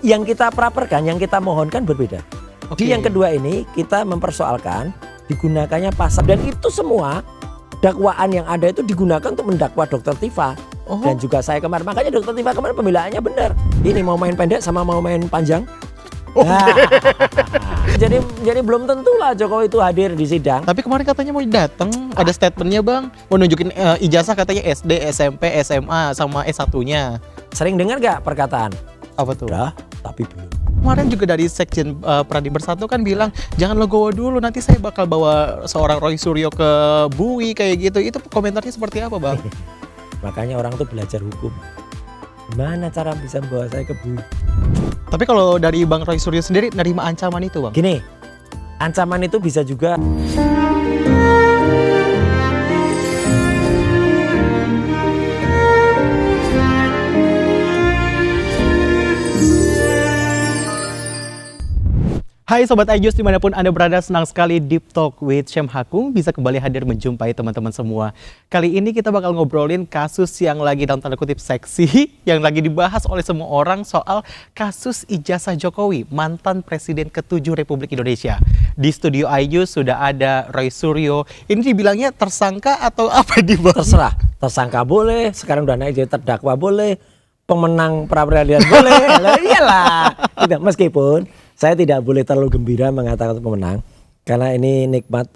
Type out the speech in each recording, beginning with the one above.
Yang kita praperkan, yang kita mohonkan berbeda. Di yang kedua ini kita mempersoalkan digunakannya pasal, dan itu semua dakwaan yang ada itu digunakan untuk mendakwa Dr. Tifa dan juga saya kemarin. Makanya Dr. Tifa kemarin pembelaannya benar. Ini mau main pendek sama mau main panjang. Nah, jadi belum tentu lah Jokowi itu hadir di sidang. Tapi kemarin katanya mau datang, ada statementnya bang, mau nunjukin ijazah katanya SD, SMP, SMA sama S1-nya. Sering dengar gak perkataan? Apa tuh? Udah, tapi belum. Kemarin juga dari Sekjen Pradi Bersatu kan bilang jangan legowo dulu, nanti saya bakal bawa seorang Roy Suryo ke Bui kayak gitu. Itu komentarnya seperti apa bang? Makanya orang tuh belajar hukum. Gimana cara bisa membawa saya ke Bui? Tapi kalau dari Bang Roy Suryo sendiri nerima ancaman itu bang? Gini, ancaman itu bisa juga. Hai Sobat iJoss dimanapun Anda berada, senang sekali Deep Talk with Syam Hakung bisa kembali hadir menjumpai teman-teman semua. Kali ini kita bakal ngobrolin kasus yang lagi dalam tanda kutip seksi, yang lagi dibahas oleh semua orang, soal kasus ijazah Jokowi, mantan Presiden ke-7 Republik Indonesia. Di studio iJoss sudah ada Roy Suryo, ini dibilangnya tersangka atau apa di bang? Terserah, tersangka boleh, sekarang udah naik jadi terdakwa boleh, pemenang pra-peradilan boleh, lah iyalah. Gitu. Meskipun saya tidak boleh terlalu gembira mengatakan pemenang karena ini nikmat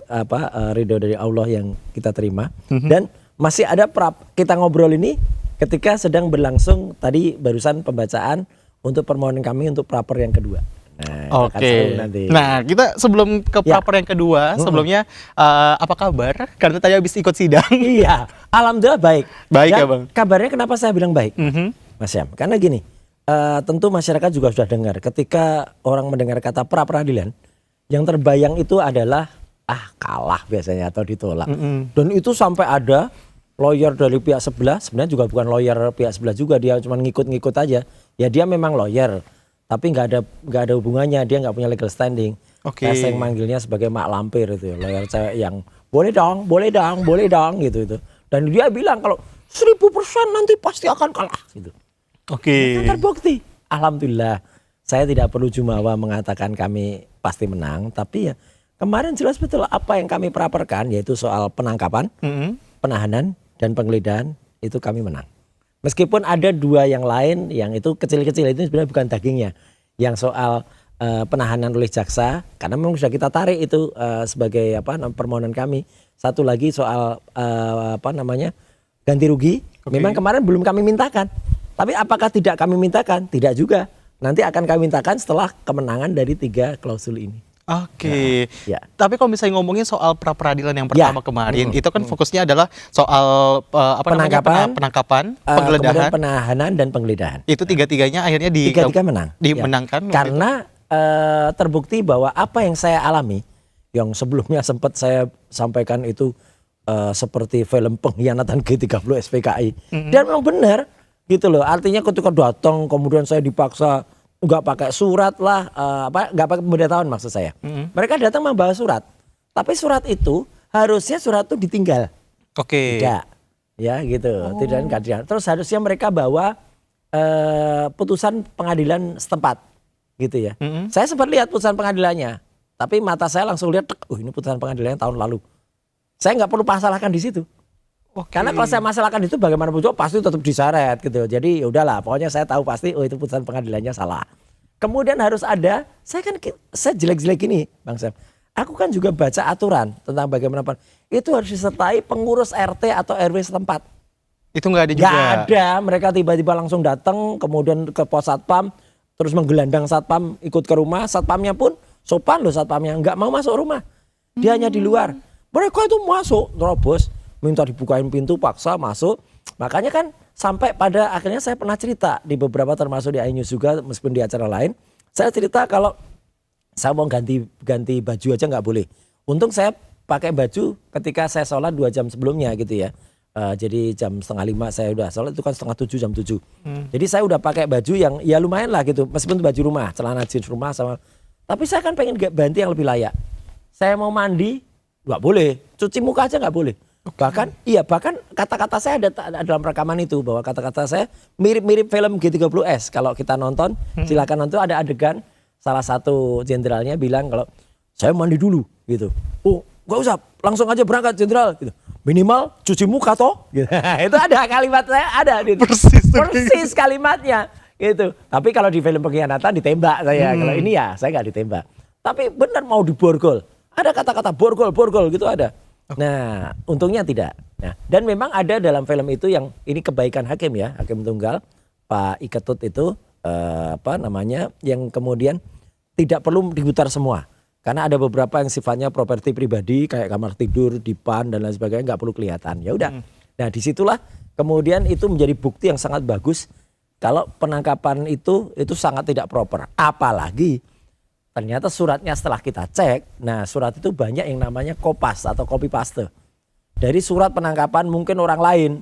ridho dari Allah yang kita terima. Dan masih ada kita ngobrol ini ketika sedang berlangsung tadi barusan pembacaan untuk permohonan kami untuk praper yang kedua. Nah, Oke. Nah, kita sebelum ke praper yang kedua, sebelumnya apa kabar? Karena tadi habis ikut sidang. Iya, alhamdulillah baik. Baik dan ya bang. Kabarnya kenapa saya bilang baik, Mas Syam? Karena gini. Tentu masyarakat juga sudah dengar ketika orang mendengar kata pra-peradilan yang terbayang itu adalah kalah biasanya atau ditolak. Dan itu sampai ada lawyer dari pihak sebelah, sebenarnya juga bukan lawyer pihak sebelah juga, dia cuma ngikut-ngikut aja. Ya dia memang lawyer tapi nggak ada hubungannya, dia nggak punya legal standing. Saya yang manggilnya sebagai mak lampir itu ya, lawyer cewek yang boleh dong gitu. Dan dia bilang kalau 1000% nanti pasti akan kalah gitu. Oke. Terbukti. Alhamdulillah. Saya tidak perlu jumawa mengatakan kami pasti menang. Tapi ya kemarin jelas betul apa yang kami praperkan, yaitu soal penangkapan, penahanan, dan penggeledahan, itu kami menang. Meskipun ada dua yang lain yang itu kecil-kecil, itu sebenarnya bukan dagingnya. Yang soal penahanan oleh jaksa, karena memang sudah kita tarik itu sebagai permohonan kami. Satu lagi soal ganti rugi. Memang kemarin belum kami mintakan. Tapi apakah tidak kami mintakan? Tidak juga. Nanti akan kami mintakan setelah kemenangan dari 3 klausul ini. Oke. Ya. Tapi kalau misalnya ngomongin soal pra-peradilan yang pertama kemarin, itu kan fokusnya adalah soal penangkapan, penggeledahan, kemudian penahanan dan penggeledahan. Itu tiga-tiganya akhirnya menang. Dimenangkan. Karena terbukti bahwa apa yang saya alami, yang sebelumnya sempat saya sampaikan itu seperti film pengkhianatan G30 SPKI. Dan memang benar. Gitu loh, artinya ketika datang kemudian saya dipaksa nggak pakai surat lah, nggak pakai pemberitahuan maksud saya. Mereka datang membawa surat, tapi surat itu harusnya surat itu ditinggal. Tidak, ya gitu, tidak. Terus harusnya mereka bawa putusan pengadilan setempat, gitu ya. Saya sempat lihat putusan pengadilannya, tapi mata saya langsung lihat, ini putusan pengadilannya tahun lalu. Saya nggak perlu masalahkan di situ. Karena kalau saya masalahkan itu bagaimanapun juga pasti tetap diseret gitu. Jadi ya udahlah, pokoknya saya tahu pasti itu putusan pengadilannya salah. Kemudian harus ada, saya jelek-jelek ini Bang Sam. Aku kan juga baca aturan tentang bagaimanapun itu harus disertai pengurus RT atau RW setempat. Itu nggak ada juga. Nggak ada, mereka tiba-tiba langsung datang kemudian ke pos satpam, terus menggelandang satpam ikut ke rumah, satpamnya pun sopan loh, satpamnya nggak mau masuk rumah. Dia hanya di luar. Mereka itu masuk, terobos. Minta dibukain pintu, paksa masuk. Makanya kan sampai pada akhirnya saya pernah cerita di beberapa termasuk di iNews juga meskipun di acara lain. Saya cerita kalau saya mau ganti baju aja nggak boleh. Untung saya pakai baju ketika saya sholat 2 jam sebelumnya gitu ya. Jadi jam 4:30 saya udah sholat, itu kan 6:30 jam 7. Jadi saya udah pakai baju yang ya lumayan lah gitu. Meskipun baju rumah, celana jeans rumah sama. Tapi saya kan pengen ganti yang lebih layak. Saya mau mandi, nggak boleh. Cuci muka aja nggak boleh. Bahkan kata-kata saya ada dalam rekaman itu, bahwa kata-kata saya mirip-mirip film G30S. Kalau kita nonton, silakan nonton, ada adegan salah satu jenderalnya bilang kalau saya mandi dulu gitu. Oh, nggak usah, langsung aja berangkat jenderal gitu. Minimal cuci muka toh. Gitu. Itu ada kalimat saya ada di persis kalimatnya gitu. Tapi kalau di film pengkhianatan ditembak saya. Kalau ini ya saya nggak ditembak. Tapi benar mau diborgol. Ada kata-kata borgol gitu ada. Nah, untungnya tidak. Nah, dan memang ada dalam film itu yang ini kebaikan hakim ya, hakim tunggal Pak Iketut itu yang kemudian tidak perlu diputar semua. Karena ada beberapa yang sifatnya properti pribadi kayak kamar tidur, dipan dan lain sebagainya nggak perlu kelihatan. Ya udah. Nah, disitulah kemudian itu menjadi bukti yang sangat bagus kalau penangkapan itu sangat tidak proper. Apalagi ternyata suratnya setelah kita cek, nah surat itu banyak yang namanya kopas atau copy paste. Dari surat penangkapan mungkin orang lain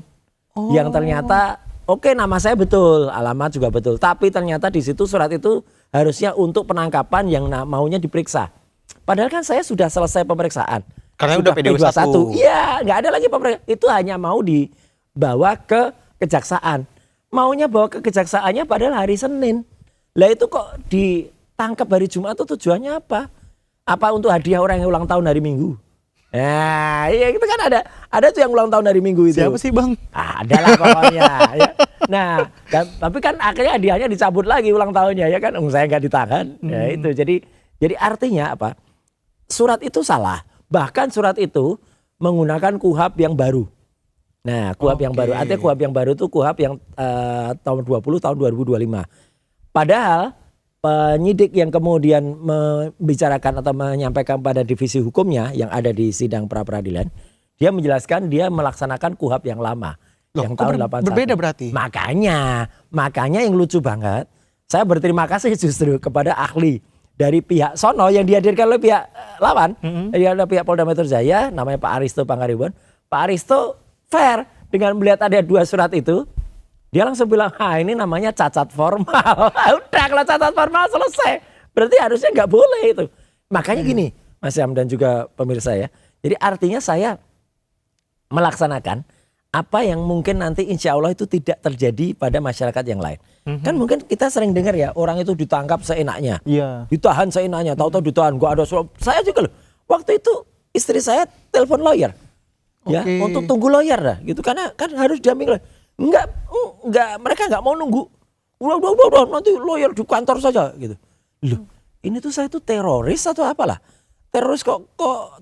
yang ternyata oke, nama saya betul, alamat juga betul. Tapi ternyata di situ surat itu harusnya untuk penangkapan yang maunya diperiksa. Padahal kan saya sudah selesai pemeriksaan. Karena udah PDW1. Iya, nggak ada lagi pemeriksaan. Itu hanya mau dibawa ke kejaksaan. Maunya bawa ke kejaksaannya padahal hari Senin. Lah itu kok ditangkap hari Jumat itu tujuannya apa? Apa untuk hadiah orang yang ulang tahun hari Minggu? Nah, iya itu kan ada tuh yang ulang tahun hari Minggu itu. Siapa sih Bang? Ada lah pokoknya. Ya. Nah, tapi kan akhirnya hadiahnya dicabut lagi ulang tahunnya ya kan. Saya nggak ditahan. Ya itu. Jadi artinya apa? Surat itu salah. Bahkan surat itu menggunakan KUHP yang baru. Nah, KUHP yang baru. Artinya KUHP yang baru itu KUHP yang tahun 2025. Padahal penyidik yang kemudian membicarakan atau menyampaikan pada divisi hukumnya yang ada di sidang pra-peradilan, dia menjelaskan dia melaksanakan KUHP yang lama. Loh, yang tahun 81. Berbeda berarti? Makanya yang lucu banget, saya berterima kasih justru kepada ahli dari pihak sono yang dihadirkan oleh pihak lawan, ada pihak Polda Metro Jaya, namanya Pak Aristo Pangaribuan. Pak Aristo fair dengan melihat ada dua surat itu, dia langsung bilang, ini namanya cacat formal. Udah kalau cacat formal selesai, berarti harusnya nggak boleh itu. Makanya gini, Mas Syam dan juga pemirsa ya. Jadi artinya saya melaksanakan apa yang mungkin nanti insya Allah itu tidak terjadi pada masyarakat yang lain. Kan mungkin kita sering dengar ya, orang itu ditangkap seenaknya. Iya. Ditahan seenaknya, tahu-tahu ditahan. Gua ada surat. Saya juga loh. Waktu itu istri saya telepon lawyer. Ya, untuk tunggu lawyer dah gitu. Karena kan harus didampingi. Enggak, mereka enggak mau nunggu. Udah, nanti lawyer di kantor saja gitu. Loh, ini tuh saya tuh teroris atau apalah? Teroris kok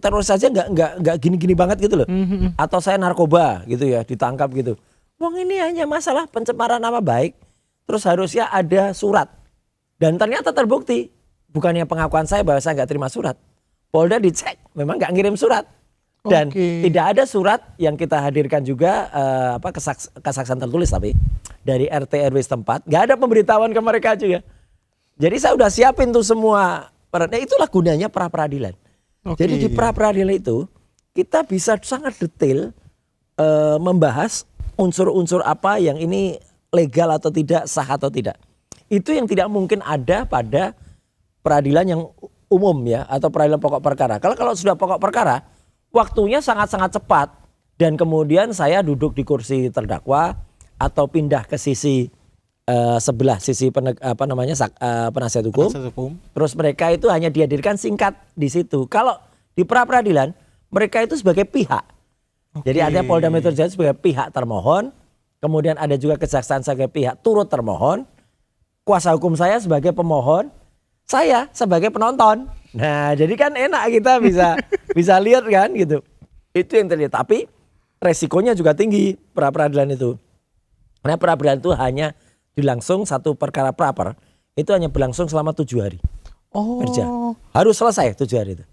teroris saja enggak gini-gini banget gitu loh. Atau saya narkoba gitu ya, ditangkap gitu. Wong ini hanya masalah pencemaran nama baik. Terus harusnya ada surat. Dan ternyata terbukti. Bukannya pengakuan saya bahwa saya enggak terima surat. Polda dicek, memang enggak ngirim surat. Dan tidak ada surat yang kita hadirkan juga kesaksian tertulis tapi dari RT RW setempat. Enggak ada pemberitahuan ke mereka juga. Jadi saya udah siapin tuh semua. Itulah gunanya pra-peradilan. Jadi di pra-peradilan itu kita bisa sangat detail membahas unsur-unsur apa yang ini legal atau tidak, sah atau tidak. Itu yang tidak mungkin ada pada peradilan yang umum ya, atau peradilan pokok perkara. Kalau sudah pokok perkara, waktunya sangat-sangat cepat. Dan kemudian saya duduk di kursi terdakwa atau pindah ke sisi sebelah sisi penasihat hukum. Terus mereka itu hanya dihadirkan singkat di situ. Kalau di pra-peradilan mereka itu sebagai pihak. Jadi ada Polda Metro Jaya sebagai pihak termohon, kemudian ada juga kejaksaan sebagai pihak turut termohon, kuasa hukum saya sebagai pemohon, saya sebagai penonton. Nah, jadi kan enak kita bisa lihat kan gitu. Itu yang terlihat. Tapi resikonya juga tinggi pra-peradilan itu. Karena pra-peradilan itu hanya dilangsung satu perkara praper itu hanya berlangsung selama 7 hari kerja. Harus selesai 7 hari itu.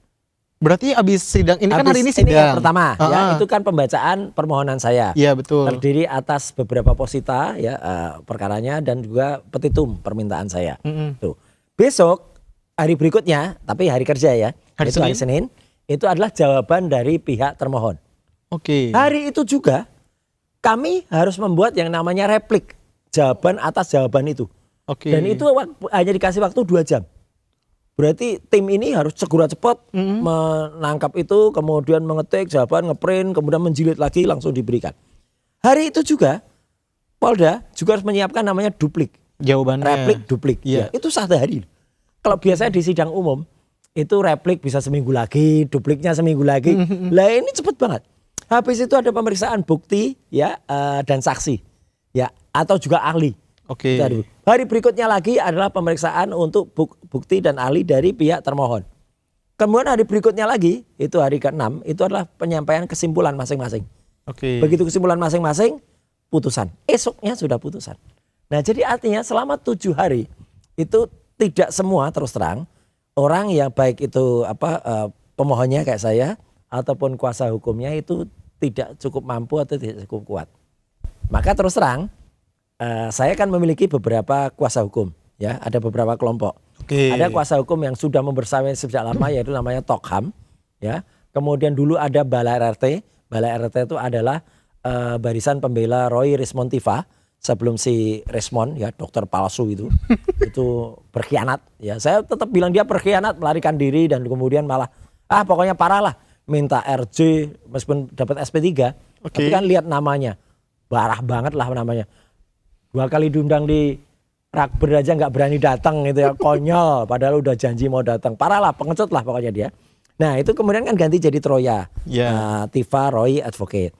Berarti habis sidang ini kan hari ini sidang. Ini yang pertama ya, itu kan pembacaan permohonan saya. Iya betul. Terdiri atas beberapa posita ya perkaranya dan juga petitum permintaan saya. Tuh. Besok hari berikutnya tapi hari kerja ya, hari Senin itu adalah jawaban dari pihak termohon. Hari itu juga kami harus membuat yang namanya replik. Jawaban atas jawaban itu. Dan itu hanya dikasih waktu 2 jam. berarti tim ini harus segera cepat menangkap itu, kemudian mengetik jawaban, ngeprint, kemudian menjilid lagi langsung diberikan. Hari itu juga Polda juga harus menyiapkan namanya duplik. Jawabannya. Replik, duplik. Iya. Ya, itu sehari. Kalau biasanya di sidang umum itu replik bisa seminggu lagi, dupliknya seminggu lagi. Lah ini cepet banget. Habis itu ada pemeriksaan bukti ya dan saksi ya atau juga ahli. Oke. Hari berikutnya lagi adalah pemeriksaan untuk bukti dan ahli dari pihak termohon. Kemudian hari berikutnya lagi itu hari ke-6 itu adalah penyampaian kesimpulan masing-masing. Oke. Begitu kesimpulan masing-masing putusan. Esoknya sudah putusan. Nah jadi artinya selama 7 hari itu tidak semua terus terang orang yang baik itu pemohonnya kayak saya ataupun kuasa hukumnya itu tidak cukup mampu atau tidak cukup kuat. Maka terus terang saya kan memiliki beberapa kuasa hukum ya, ada beberapa kelompok. Oke. Ada kuasa hukum yang sudah membersamai sejak lama yaitu namanya Tokham ya. Kemudian dulu ada Bala RRT. Bala RRT itu adalah barisan pembela Roy Rismontiva. Sebelum si Resmond ya dokter palsu itu berkhianat ya, saya tetap bilang dia berkhianat, melarikan diri dan kemudian malah pokoknya parah lah, minta RJ meskipun dapat SP3. Tapi kan lihat namanya parah banget lah namanya, 2 kali diundang di Rakber aja nggak berani datang gitu ya, konyol padahal udah janji mau datang, parah lah, pengecut lah pokoknya dia. Nah itu kemudian kan ganti jadi Troya, Tifa Roy Advocate.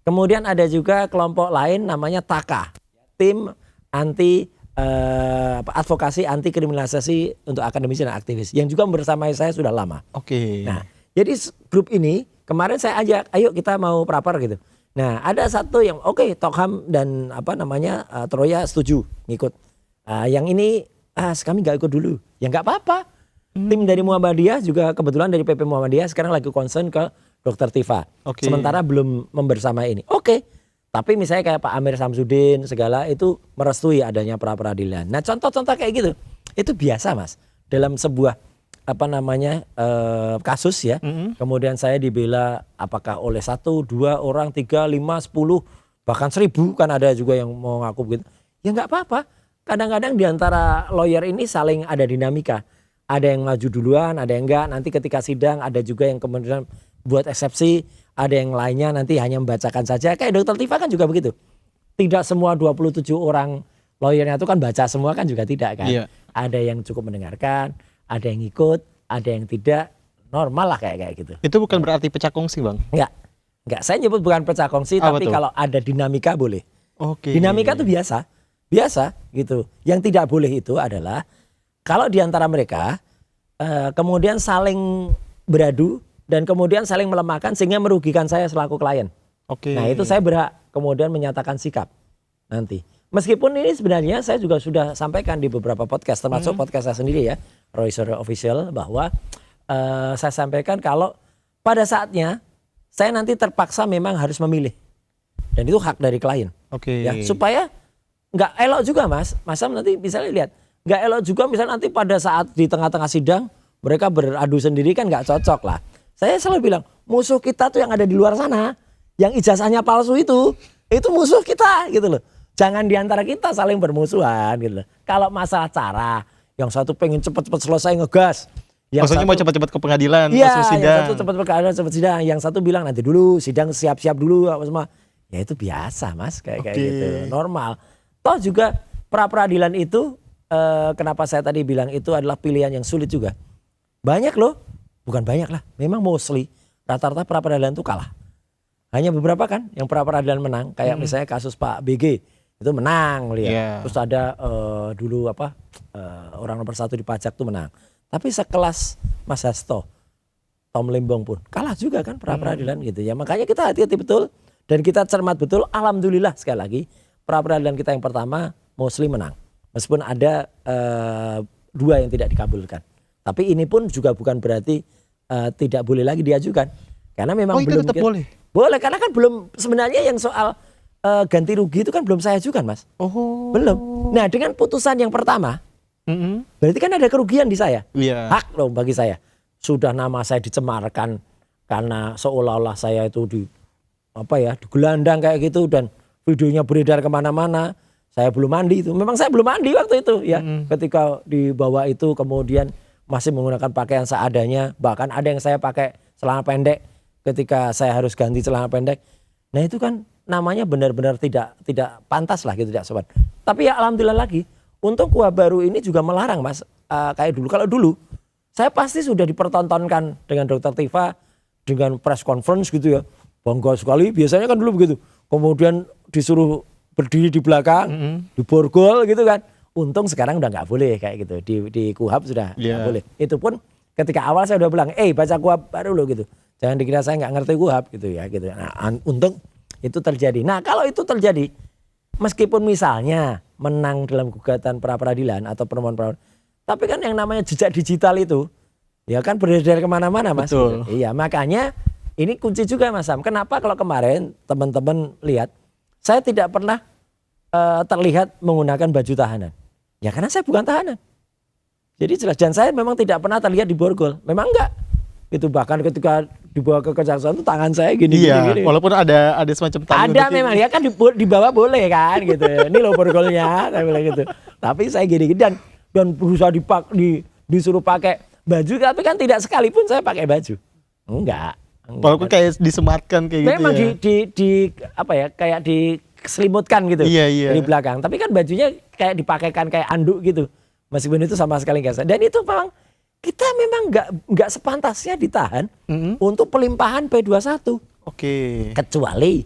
Kemudian ada juga kelompok lain namanya TAKA, tim anti advokasi anti kriminalisasi untuk akademisi dan aktivis yang juga bersamai saya sudah lama. Oke. Nah, jadi grup ini kemarin saya ajak, ayo kita mau prapar gitu. Nah, ada satu yang Tokham dan Troya setuju ngikut. Yang ini kami nggak ikut dulu. Ya nggak apa-apa. Tim dari Muhammadiyah juga kebetulan dari PP Muhammadiyah sekarang lagi concern ke Dr. Tifa. Sementara belum membersamai ini. Tapi misalnya kayak Pak Amir Samsudin segala itu merestui adanya pra-peradilan. Nah contoh-contoh kayak gitu itu biasa Mas dalam sebuah kasus ya. Kemudian saya dibela apakah oleh 1, 2 orang, 3, 5, 10 bahkan 1000 kan ada juga yang mau ngaku begitu. Ya nggak apa-apa. Kadang-kadang diantara lawyer ini saling ada dinamika. Ada yang maju duluan, ada yang enggak. Nanti ketika sidang ada juga yang kemudian buat eksepsi. Ada yang lainnya nanti hanya membacakan saja. Kayak Dr. Tifa kan juga begitu. Tidak semua 27 orang lawyernya itu kan baca semua kan juga tidak kan. Iya. Ada yang cukup mendengarkan, ada yang ikut, ada yang tidak. Normal lah kayak gitu. Itu bukan berarti pecah kongsi Bang? Enggak. Saya nyebut bukan pecah kongsi, tapi kalau ada dinamika boleh. Dinamika itu biasa gitu. Yang tidak boleh itu adalah kalau diantara mereka kemudian saling beradu dan kemudian saling melemahkan sehingga merugikan saya selaku klien. Nah itu saya berhak kemudian menyatakan sikap nanti. Meskipun ini sebenarnya saya juga sudah sampaikan di beberapa podcast, termasuk podcast saya sendiri ya, Roy Suryo Official, bahwa saya sampaikan kalau pada saatnya saya nanti terpaksa memang harus memilih. Dan itu hak dari klien. Ya, supaya nggak elok juga Mas Sam nanti bisa lihat. Nggak elok juga misalnya nanti pada saat di tengah-tengah sidang mereka beradu sendiri kan nggak cocok lah. Saya selalu bilang musuh kita tuh yang ada di luar sana, yang ijazahnya palsu itu musuh kita gitu loh. Jangan diantara kita saling bermusuhan gitu loh. Kalau masalah cara, yang satu pengen cepet-cepet selesai ngegas. Maksudnya mau cepet-cepet ke pengadilan, iya, yang satu cepet ke pengadilan, cepet sidang. Yang satu bilang nanti dulu sidang siap-siap dulu apa semua. Ya itu biasa Mas kayak gitu, normal. Toh juga pra-peradilan itu kenapa saya tadi bilang itu adalah pilihan yang sulit juga. Banyak loh. Bukan banyak lah, memang mostly rata-rata pra-peradilan itu kalah. Hanya beberapa kan yang pra-peradilan menang, kayak misalnya kasus Pak BG itu menang lihat. Terus ada dulu orang nomor 1 di pajak tuh menang. Tapi sekelas Mas Hasto, Tom Lembong pun kalah juga kan pra-peradilan gitu ya. Makanya kita hati-hati betul dan kita cermat betul. Alhamdulillah sekali lagi pra-peradilan kita yang pertama mostly menang. Meskipun ada 2 yang tidak dikabulkan. Tapi ini pun juga bukan berarti tidak boleh lagi diajukan. Karena memang belum. Tetap boleh? Boleh, karena kan belum, sebenarnya yang soal ganti rugi itu kan belum saya ajukan Mas. Belum. Nah dengan putusan yang pertama, berarti kan ada kerugian di saya. Hak loh bagi saya. Sudah nama saya dicemarkan karena seolah-olah saya itu digelandang kayak gitu dan videonya beredar kemana-mana. Saya belum mandi itu. Memang saya belum mandi waktu itu ya. Ketika dibawa itu kemudian masih menggunakan pakaian seadanya, bahkan ada yang saya pakai celana pendek ketika saya harus ganti celana pendek. Nah itu kan namanya benar-benar tidak pantas lah gitu, tidak sopan. Tapi ya alhamdulillah lagi, untung KUHP baru ini juga melarang Mas, kayak dulu. Kalau dulu saya pasti sudah dipertontonkan dengan Dokter Tifa dengan press conference gitu ya, bangga sekali. Biasanya kan dulu begitu. Kemudian disuruh berdiri di belakang, diborgol gitu kan. Untung sekarang udah nggak boleh kayak gitu. Di KUHP sudah nggak boleh. Itu pun ketika awal saya udah bilang, baca KUHP baru loh gitu. Jangan dikira saya nggak ngerti KUHP gitu ya gitu. Nah, untung itu terjadi. Nah kalau itu terjadi, meskipun misalnya menang dalam gugatan pra peradilan atau permohonan, tapi kan yang namanya jejak digital itu, ya kan beredar kemana-mana Mas. Betul. Iya, makanya ini kunci juga Mas Sam. Kenapa kalau kemarin teman-teman lihat, saya tidak pernah terlihat menggunakan baju tahanan. Ya karena saya bukan tahanan. Jadi jelas, dan saya memang tidak pernah terlihat di borgol. Memang enggak. Itu bahkan ketika dibawa ke kejaksaan itu tangan saya gini. Walaupun ada semacam tali. Ada memang, ya kan dibawa boleh kan gitu. Ini loh borgolnya, saya bilang gitu. Tapi saya gini dan berusaha disuruh pakai baju, tapi kan tidak sekalipun saya pakai baju. Enggak. Walaupun kayak disematkan kayak memang gitu ya. di apa ya, kayak diselimutkan gitu di belakang. Tapi kan bajunya kayak dipakaikan kayak anduk gitu. Meskipun itu sama sekali enggak. Dan itu memang kita memang enggak sepantasnya ditahan untuk pelimpahan P21. Oke. Kecuali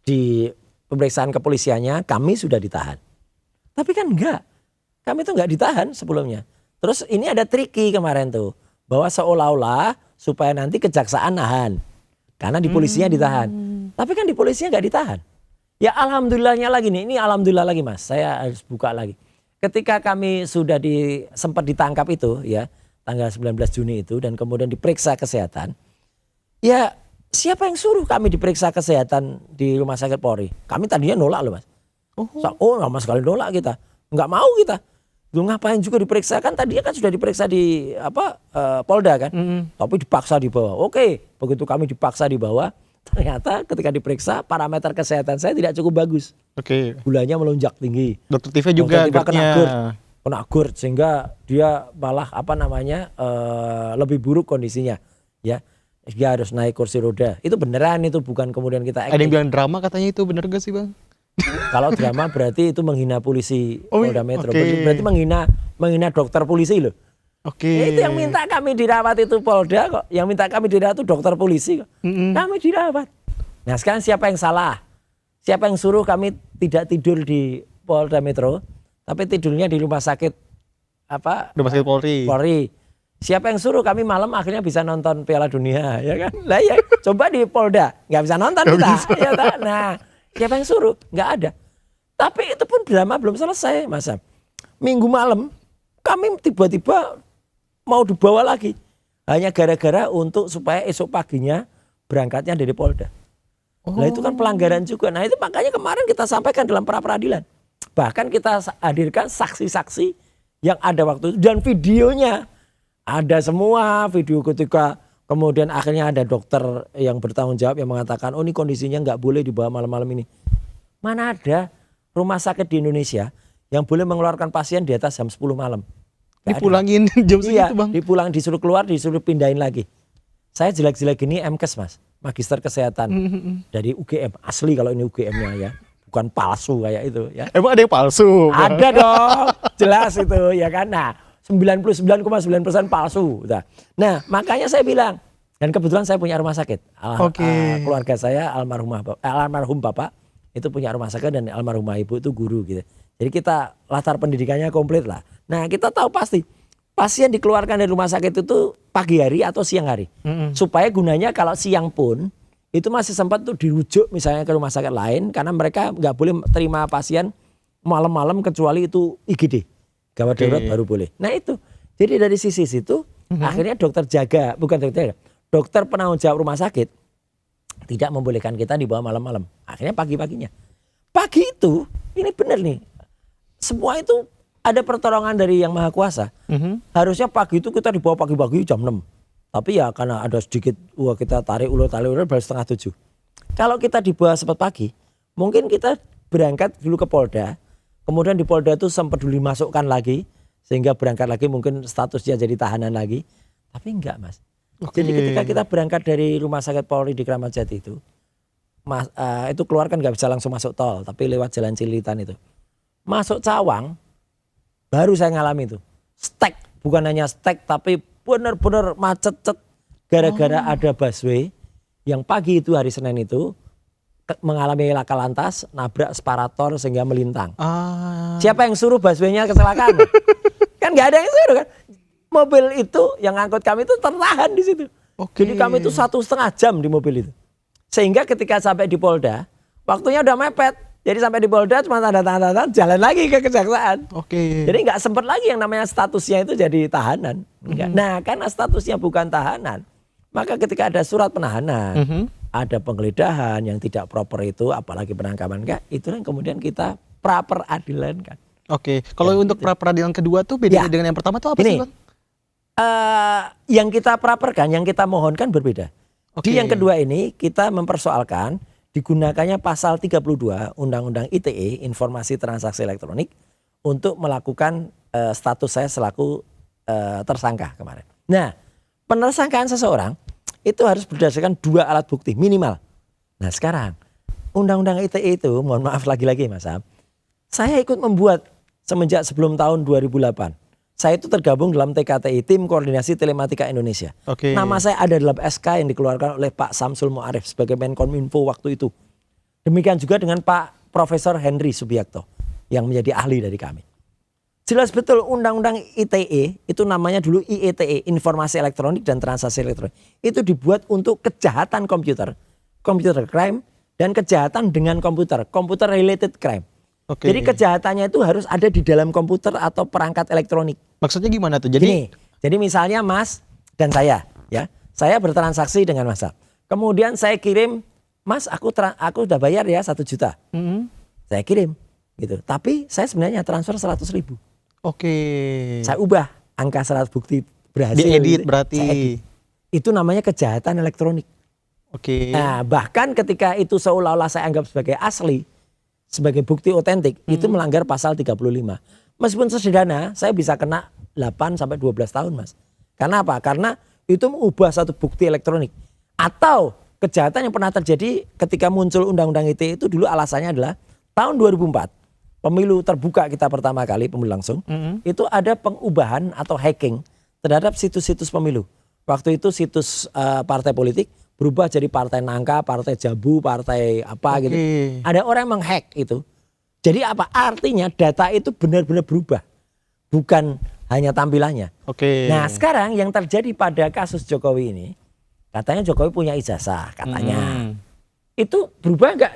di pemeriksaan kepolisiannya kami sudah ditahan. Tapi kan enggak. Kami tuh enggak ditahan sebelumnya. Terus ini ada triki kemarin tuh, bahwa seolah-olah supaya nanti kejaksaan nahan. Karena di polisinya ditahan. Tapi kan di polisinya enggak ditahan. Ya alhamdulillahnya lagi nih, ini alhamdulillah lagi Mas. Saya harus buka lagi. Ketika kami sudah sempat ditangkap itu ya, tanggal 19 Juni itu, dan kemudian diperiksa kesehatan. Ya siapa yang suruh kami diperiksa kesehatan di Rumah Sakit Polri? Kami tadinya nolak loh Mas. Sama sekali nolak kita. Enggak mau kita. Lu ngapain juga diperiksa, kan tadinya kan sudah diperiksa di Polda kan. Tapi dipaksa dibawa. Oke, begitu kami dipaksa dibawa, ternyata ketika diperiksa parameter kesehatan saya tidak cukup bagus. Oke. Gulanya melonjak tinggi. Dokter Tifa juga kena GERD sehingga dia malah lebih buruk kondisinya. Ya, dia harus naik kursi roda. Itu beneran, itu bukan kemudian kita acting. Ada yang bilang drama katanya, itu bener gak sih Bang? Kalau drama berarti itu menghina polisi Polda Metro. Berarti menghina dokter polisi loh. Oke. Itu yang minta kami dirawat itu Polda kok. Yang minta kami dirawat itu dokter polisi kok. Kami dirawat. Nah sekarang siapa yang salah? Siapa yang suruh kami tidak tidur di Polda Metro, tapi tidurnya di rumah sakit Rumah Sakit Polri. Siapa yang suruh kami malam akhirnya bisa nonton Piala Dunia, ya kan? Lah ya, coba di Polda nggak bisa nonton kita. Ya, nah, siapa yang suruh? Nggak ada. Tapi itu pun drama belum selesai, Mas Sam. Minggu malam kami tiba-tiba mau dibawa lagi, hanya gara-gara untuk supaya esok paginya berangkatnya dari Polda. Nah itu kan pelanggaran juga. Nah itu makanya kemarin kita sampaikan dalam pra peradilan. Bahkan kita hadirkan saksi-saksi yang ada waktu itu dan videonya ada semua, video ketika kemudian akhirnya ada dokter yang bertanggung jawab yang mengatakan ini kondisinya nggak boleh dibawa malam-malam ini. Mana ada rumah sakit di Indonesia yang boleh mengeluarkan pasien di atas jam 10 malam. Dipulangin jam segitu Bang. Dipulang, disuruh keluar, disuruh pindahin lagi. Saya jelek-jelek gini MKes Mas, Magister Kesehatan dari UGM, asli kalau ini UGM-nya ya. Bukan palsu kayak itu ya. Emang ada yang palsu? Ada dong, jelas itu ya kan. Nah 99,9% palsu. Nah makanya saya bilang, dan kebetulan saya punya rumah sakit. Keluarga saya almarhum bapak itu punya rumah sakit dan almarhumah ibu itu guru gitu. Jadi kita latar pendidikannya komplit lah. Nah kita tahu pasti pasien dikeluarkan dari rumah sakit itu pagi hari atau siang hari. Supaya gunanya kalau siang pun itu masih sempat tuh dirujuk misalnya ke rumah sakit lain. Karena mereka nggak boleh terima pasien malam-malam kecuali itu IGD. Gawat darurat baru boleh. Nah itu. Jadi dari sisi situ akhirnya dokter penanggung jawab rumah sakit tidak membolehkan kita dibawa malam-malam. Akhirnya pagi-paginya. Pagi itu ini benar nih. Semua itu ada pertolongan dari Yang Maha Kuasa. Harusnya pagi itu kita dibawa pagi-pagi jam 6. Tapi ya karena ada sedikit kita tarik ulur baru 6:30. Kalau kita dibawa sempat pagi, mungkin kita berangkat dulu ke Polda. Kemudian di Polda itu sempat dulu dimasukkan lagi sehingga berangkat lagi mungkin statusnya jadi tahanan lagi. Tapi enggak Mas. Jadi ketika kita berangkat dari Rumah Sakit Polri di Kramat Jati itu, itu keluar kan nggak bisa langsung masuk tol, tapi lewat Jalan Cililitan itu. Masuk Cawang, baru saya ngalami itu. Stek, bukan hanya stek, tapi benar-benar macet-cet. Gara-gara ada busway yang pagi itu hari Senin itu mengalami laka lantas, nabrak separator sehingga melintang. Siapa yang suruh busway-nya kecelakaan? Kan nggak ada yang suruh kan. Mobil itu yang ngangkut kami itu tertahan di situ. Jadi kami itu 1,5 jam di mobil itu. Sehingga ketika sampai di Polda, waktunya udah mepet. Jadi sampai di Polda cuma tanda jalan lagi ke kejaksaan. Jadi nggak sempat lagi yang namanya statusnya itu jadi tahanan. Nah, karena statusnya bukan tahanan, maka ketika ada surat penahanan, ada penggeledahan yang tidak proper itu, apalagi penangkapan itu yang kemudian kita pra-peradilan kan. Kalau ya, untuk pra-peradilan kedua tuh beda dengan yang pertama tuh apa sih Bang? Yang kita praperkan, yang kita mohonkan berbeda. Di yang kedua ini kita mempersoalkan digunakannya pasal 32 Undang-Undang ITE, Informasi Transaksi Elektronik, untuk melakukan status saya selaku tersangka kemarin. Nah, penersangkaan seseorang itu harus berdasarkan 2 alat bukti minimal. Nah sekarang Undang-Undang ITE itu, mohon maaf lagi-lagi Mas Am, saya ikut membuat semenjak sebelum tahun 2008. Saya itu tergabung dalam TKTI, Tim Koordinasi Telematika Indonesia. Nama saya ada dalam SK yang dikeluarkan oleh Pak Samsul Mu'arif sebagai Menkominfo waktu itu. Demikian juga dengan Pak Profesor Henry Subiakto yang menjadi ahli dari kami. Jelas betul Undang-Undang ITE itu namanya dulu IETE, Informasi Elektronik dan Transaksi Elektronik. Itu dibuat untuk kejahatan komputer, computer crime, dan kejahatan dengan komputer, computer related crime. Jadi kejahatannya itu harus ada di dalam komputer atau perangkat elektronik. Maksudnya gimana tuh? Jadi misalnya Mas dan saya, ya, saya bertransaksi dengan Mas. Kemudian saya kirim, Mas, aku udah bayar ya 1 juta. Saya kirim, gitu. Tapi saya sebenarnya transfer 100.000. Saya ubah angka syarat bukti berhasil. Diedit berarti. Itu namanya kejahatan elektronik. Nah, bahkan ketika itu seolah-olah saya anggap sebagai asli, sebagai bukti otentik, itu melanggar pasal 35. Meskipun sederhana, saya bisa kena 8 sampai 12 tahun, Mas. Karena apa? Karena itu mengubah satu bukti elektronik. Atau kejahatan yang pernah terjadi ketika muncul Undang-Undang ITE itu dulu alasannya adalah tahun 2004, pemilu terbuka kita pertama kali, pemilu langsung, itu ada pengubahan atau hacking terhadap situs-situs pemilu. Waktu itu situs partai politik berubah jadi partai nangka, partai jabu, partai apa gitu. Ada orang yang menghack itu. Jadi apa? Artinya data itu benar-benar berubah. Bukan hanya tampilannya. Nah sekarang yang terjadi pada kasus Jokowi ini, katanya Jokowi punya ijazah, katanya. Itu berubah enggak?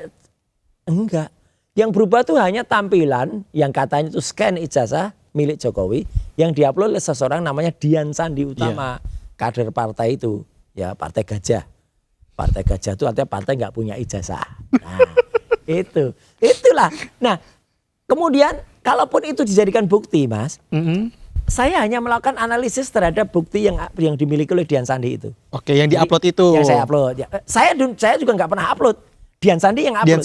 Enggak. Yang berubah tuh hanya tampilan yang katanya itu scan ijazah milik Jokowi yang diupload oleh seseorang namanya Dian Sandi Utama, kader partai itu, ya Partai Gajah. Partai Gajah itu artinya partai nggak punya ijazah. Nah, itulah. Nah, kemudian kalaupun itu dijadikan bukti, Mas, saya hanya melakukan analisis terhadap bukti yang dimiliki oleh Dian Sandi itu. Yang diupload itu. Yang saya upload. Ya, saya juga nggak pernah upload. Dian Sandi yang upload.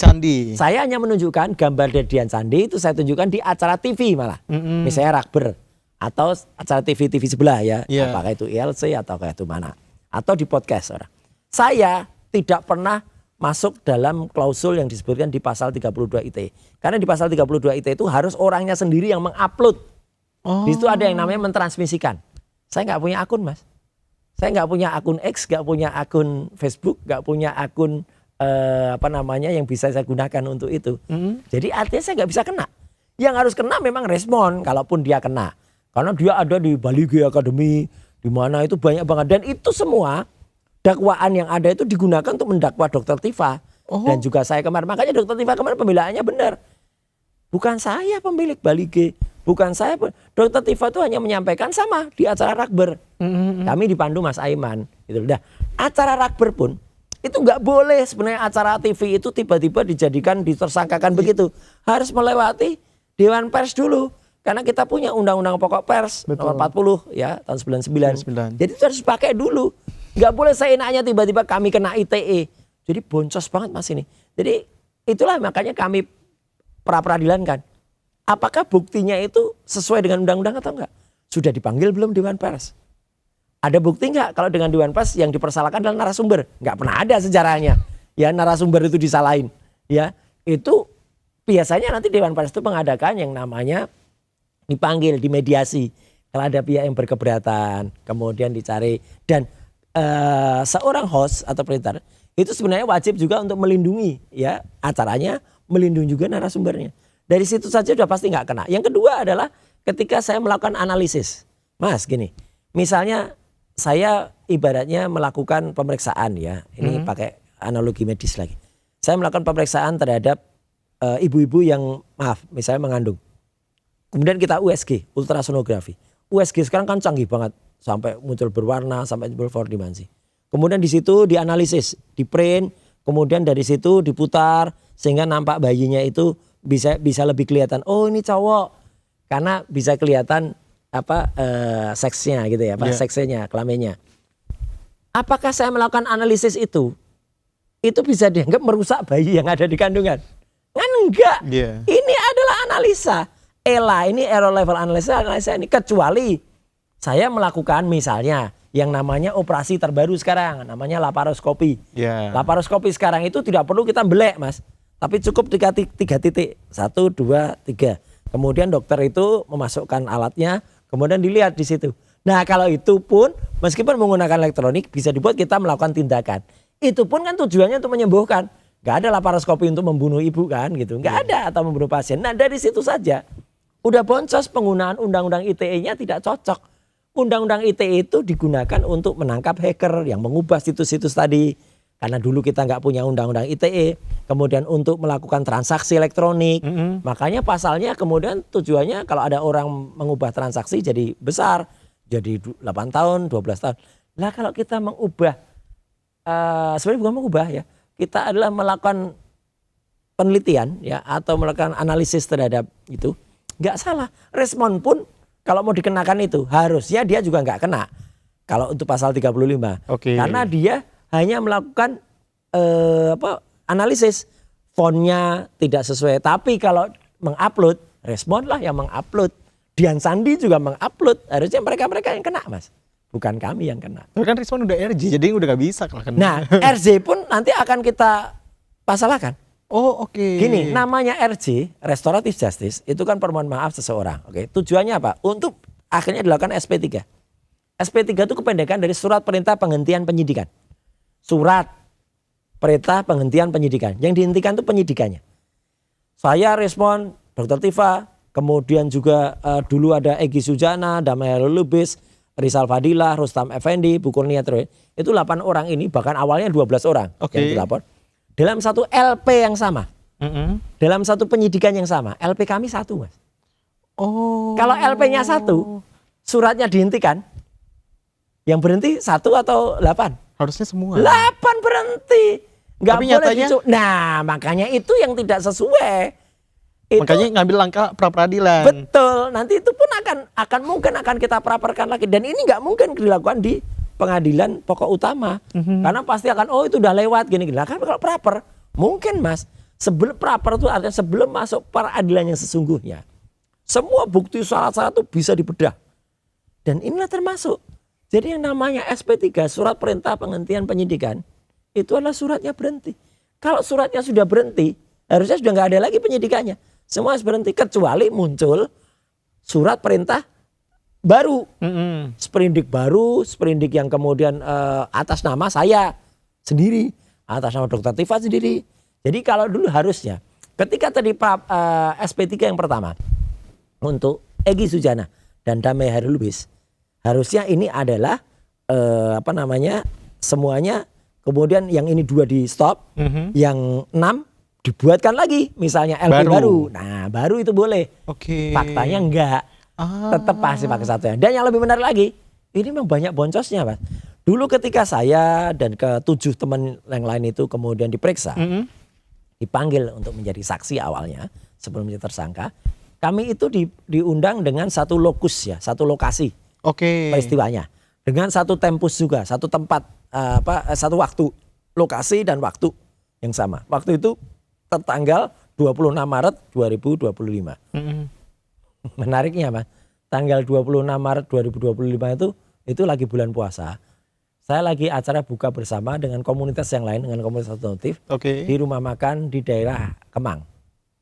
Saya hanya menunjukkan gambar dari Dian Sandi itu saya tunjukkan di acara TV malah. Misalnya Rakber atau acara TV sebelah ya. Apakah itu ILC atau kayak itu mana. Atau di podcast orang. Saya tidak pernah masuk dalam klausul yang disebutkan di pasal 32 ITE. Karena di pasal 32 ITE itu harus orangnya sendiri yang mengupload. Di situ ada yang namanya mentransmisikan. Saya nggak punya akun, Mas. Saya nggak punya akun X, nggak punya akun Facebook, nggak punya akun yang bisa saya gunakan untuk itu. Jadi artinya saya nggak bisa kena. Yang harus kena memang respon, kalaupun dia kena. Karena dia ada di Bali G Academy, di mana itu banyak banget. Dan itu semua dakwaan yang ada itu digunakan untuk mendakwa Dr. Tifa dan juga saya kemarin. Makanya Dr. Tifa kemarin pembelaannya benar. Bukan saya pemilik Bali G, bukan saya. Dr. Tifa itu hanya menyampaikan sama di acara Rakber. Kami dipandu Mas Aiman. Gitu. Nah, acara Rakber pun itu nggak boleh sebenarnya acara TV itu tiba-tiba dijadikan ditersangkakan begitu. Harus melewati Dewan Pers dulu. Karena kita punya Undang-Undang Pokok Pers nomor 40 ya tahun 99. Jadi itu harus pakai dulu. Nggak boleh seenaknya tiba-tiba kami kena ITE. Jadi boncos banget Mas ini. Jadi itulah makanya kami pra-peradilan kan. apakah buktinya itu sesuai dengan undang-undang atau enggak? Sudah dipanggil belum Dewan Pers? Ada bukti enggak kalau dengan Dewan Pers yang dipersalahkan adalah narasumber? Enggak pernah ada sejarahnya. Ya narasumber itu disalahin. Ya itu biasanya nanti Dewan Pers itu mengadakan yang namanya dipanggil, dimediasi. Kalau ada pihak yang berkeberatan, kemudian dicari. Dan seorang host atau presenter itu sebenarnya wajib juga untuk melindungi ya acaranya, melindungi juga narasumbernya. Dari situ saja sudah pasti nggak kena. Yang kedua adalah ketika saya melakukan analisis. Mas gini, misalnya saya ibaratnya melakukan pemeriksaan ya. Ini pakai analogi medis lagi. Saya melakukan pemeriksaan terhadap ibu-ibu yang maaf misalnya mengandung. Kemudian kita USG, ultrasonografi. USG sekarang kan canggih banget. Sampai muncul berwarna, sampai muncul 4 dimensi. Kemudian di situ dianalisis, diprint, kemudian dari situ diputar sehingga nampak bayinya itu bisa lebih kelihatan. Oh ini cowok, karena bisa kelihatan seksnya gitu ya, seksnya, kelaminnya. Apakah saya melakukan analisis itu bisa dianggap merusak bayi yang ada di kandungan? Kan enggak. Ini adalah analisa. ELA ini error level analisa ini kecuali saya melakukan misalnya yang namanya operasi terbaru sekarang namanya laparoskopi. Laparoskopi sekarang itu tidak perlu kita belek Mas, tapi cukup 3 titik 1, 2, 3. Kemudian dokter itu memasukkan alatnya, kemudian dilihat di situ. Nah kalau itu pun meskipun menggunakan elektronik bisa dibuat kita melakukan tindakan. Itu pun kan tujuannya untuk menyembuhkan. Gak ada laparoskopi untuk membunuh ibu kan gitu, gak ada, atau membunuh pasien. Nah dari situ saja udah boncos penggunaan undang-undang ITE-nya tidak cocok. Undang-undang ITE itu digunakan untuk menangkap hacker yang mengubah situs-situs tadi. Karena dulu kita nggak punya undang-undang ITE. Kemudian untuk melakukan transaksi elektronik. Makanya pasalnya kemudian tujuannya kalau ada orang mengubah transaksi jadi besar. Jadi 8 tahun, 12 tahun. Nah kalau kita mengubah, sebenarnya bukan mengubah ya. Kita adalah melakukan penelitian ya atau melakukan analisis terhadap itu. Nggak salah. Respon pun kalau mau dikenakan itu harusnya dia juga nggak kena kalau untuk pasal 35. Karena dia hanya melakukan analisis fontnya tidak sesuai. Tapi kalau mengupload, responlah yang mengupload. Dian Sandi juga mengupload. Harusnya mereka yang kena Mas, bukan kami yang kena. Tapi kan respon udah RJ jadi udah nggak bisa kalau kena. Nah RJ pun nanti akan kita pasalkan. Gini, namanya RJ, Restoratif Justice, itu kan permohonan maaf seseorang. Tujuannya apa? Untuk akhirnya dilakukan SP3. SP3 itu kependekan dari surat perintah penghentian penyidikan. Surat perintah penghentian penyidikan. Yang dihentikan itu penyidikannya. Saya respon Dr. Tifa, kemudian juga dulu ada Egy Sujana, Damai Lubis, Rizal Fadilah, Rustam Effendi, Bu Kurnia Troy. Itu 8 orang ini, bahkan awalnya 12 orang yang dilapor. Dalam satu LP yang sama, dalam satu penyidikan yang sama, LP kami 1 Mas. Kalau LP-nya 1, suratnya dihentikan, yang berhenti 1 atau 8? Harusnya semua. 8 berhenti, nggak boleh nyatanya... Nah makanya itu yang tidak sesuai. Makanya ngambil langkah pra-peradilan. Betul, nanti itu pun mungkin akan kita praperkan lagi, dan ini nggak mungkin dilakukan di pengadilan pokok utama. Karena pasti akan itu udah lewat gini-gini. Nah, kan kalau praper mungkin Mas, sebelum praper itu artinya sebelum masuk peradilan yang sesungguhnya. Semua bukti syarat-syarat itu bisa dibedah. Dan inilah termasuk. Jadi yang namanya SP3, surat perintah penghentian penyidikan, itu adalah suratnya berhenti. Kalau suratnya sudah berhenti, harusnya sudah nggak ada lagi penyidikannya. Semua harus berhenti kecuali muncul surat perintah baru, sprindik baru, sprindik yang kemudian atas nama saya sendiri, atas nama Dr. Tifa sendiri. Jadi kalau dulu harusnya, ketika tadi SP3 yang pertama untuk Egy Sujana dan Damai Lubis, harusnya ini adalah semuanya. Kemudian yang ini 2 di stop, yang 6 dibuatkan lagi, misalnya LP baru. Nah baru itu boleh. Faktanya enggak. Tetap pasti pakai 1. Dan yang lebih menarik lagi, ini memang banyak boncosnya Mas. Dulu ketika saya dan ke-7 teman yang lain itu kemudian diperiksa, dipanggil untuk menjadi saksi awalnya sebelum menjadi tersangka, kami itu diundang dengan satu lokus ya, satu lokasi peristiwanya, dengan satu tempus juga, satu tempat, satu waktu, lokasi dan waktu yang sama. Waktu itu tertanggal 26 Maret 2025. menariknya Mas, tanggal 26 Maret 2025 itu lagi bulan puasa. Saya lagi acara buka bersama dengan komunitas yang lain, dengan komunitas otomotif Oke. di rumah makan di daerah Kemang.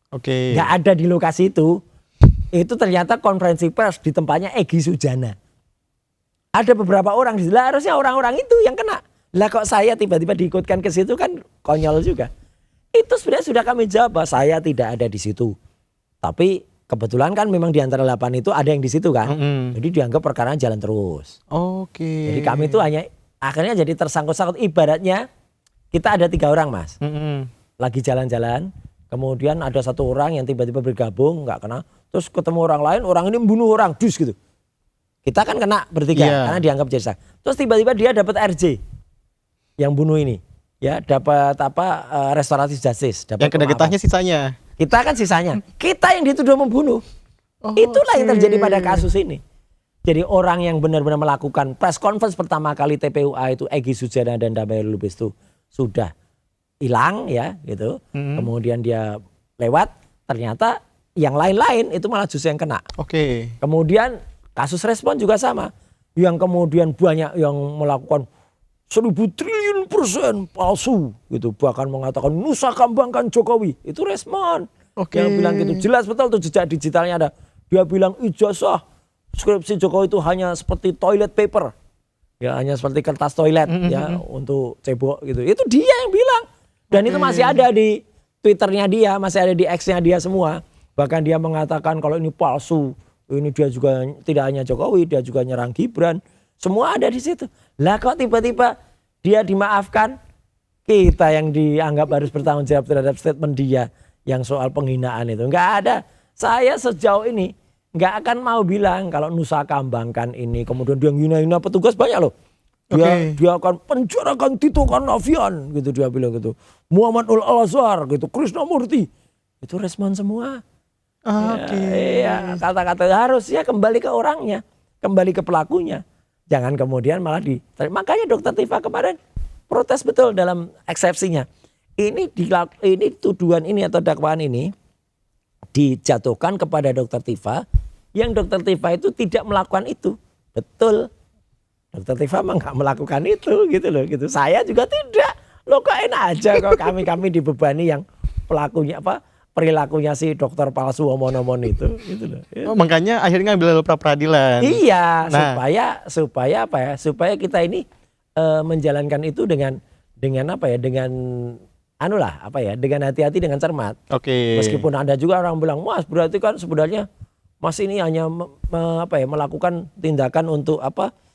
Oke. Nggak ada di lokasi itu. Itu ternyata konferensi pers di tempatnya Egy Sujana. Ada beberapa orang di situ. Lah harusnya orang-orang itu yang kena. Lah kok saya tiba-tiba diikutkan ke situ, kan konyol juga. Itu sebenarnya sudah kami jawab bahwa saya tidak ada di situ. Tapi kebetulan kan memang di antara 8 itu ada yang di situ kan. Jadi dianggap perkara jalan terus. Oke. Jadi kami itu hanya akhirnya jadi tersangkut-sangkut. Ibaratnya kita ada 3 orang Mas. Lagi jalan-jalan. Kemudian ada 1 orang yang tiba-tiba bergabung, nggak kena. Terus ketemu orang lain, orang ini membunuh orang, dus gitu. Kita kan kena bertiga karena dianggap jadi saksi. Terus tiba-tiba dia dapat RJ yang bunuh ini, ya dapat restoratif justice. Yang kena getahnya sisanya. Kita kan sisanya. Kita yang dituduh membunuh. Itulah yang terjadi pada kasus ini. Jadi orang yang benar-benar melakukan press conference pertama kali TPUA itu Egy Sujana dan Damai Lubis itu sudah hilang ya gitu. Kemudian dia lewat, ternyata yang lain-lain itu malah justru yang kena. Oke. Kemudian kasus respon juga sama. Yang kemudian banyak yang melakukan 1000 triliun % palsu gitu. Bahkan mengatakan Nusa Kambangkan Jokowi. Itu respon. Oke. Yang bilang gitu. Jelas betul tuh jejak digitalnya ada. Dia bilang ijazah skripsi Jokowi itu hanya seperti toilet paper. Ya hanya seperti kertas toilet ya untuk cebok gitu. Itu dia yang bilang. Dan itu masih ada di Twitternya dia, masih ada di X-nya dia semua. Bahkan dia mengatakan kalau ini palsu. Ini dia juga tidak hanya Jokowi, dia juga nyerang Gibran. Semua ada di situ. Lah kok tiba-tiba dia dimaafkan? Kita yang dianggap harus bertanggung jawab terhadap statement dia yang soal penghinaan itu. Enggak ada. Saya sejauh ini enggak akan mau bilang kalau Nusa Kambangkan ini kemudian dia hina-hina petugas banyak loh. Dia akan penjarakan Tito Karnavian gitu dia bilang gitu. Muhammadul Al-Azhar gitu, Krishnamurti. Itu respon semua. Iya, kata-kata harusnya kembali ke orangnya, kembali ke pelakunya. Jangan kemudian malah makanya Dokter Tifa kemarin protes betul dalam eksepsinya. Ini tuduhan ini atau dakwaan ini dijatuhkan kepada Dokter Tifa yang Dokter Tifa itu tidak melakukan itu. Betul. Dokter Tifa memang nggak melakukan itu gitu loh gitu. Saya juga tidak. Loh kok enak aja kok kami dibebani yang pelakunya perilakunya si dokter palsu omon-omon itu gitu loh. Ya. Makanya akhirnya ngambil pra peradilan. Iya, supaya kita ini menjalankan itu dengan dengan hati-hati, dengan cermat. Oke. Meskipun ada juga orang bilang, "Mas, berarti kan sebenarnya Mas ini hanya melakukan tindakan untuk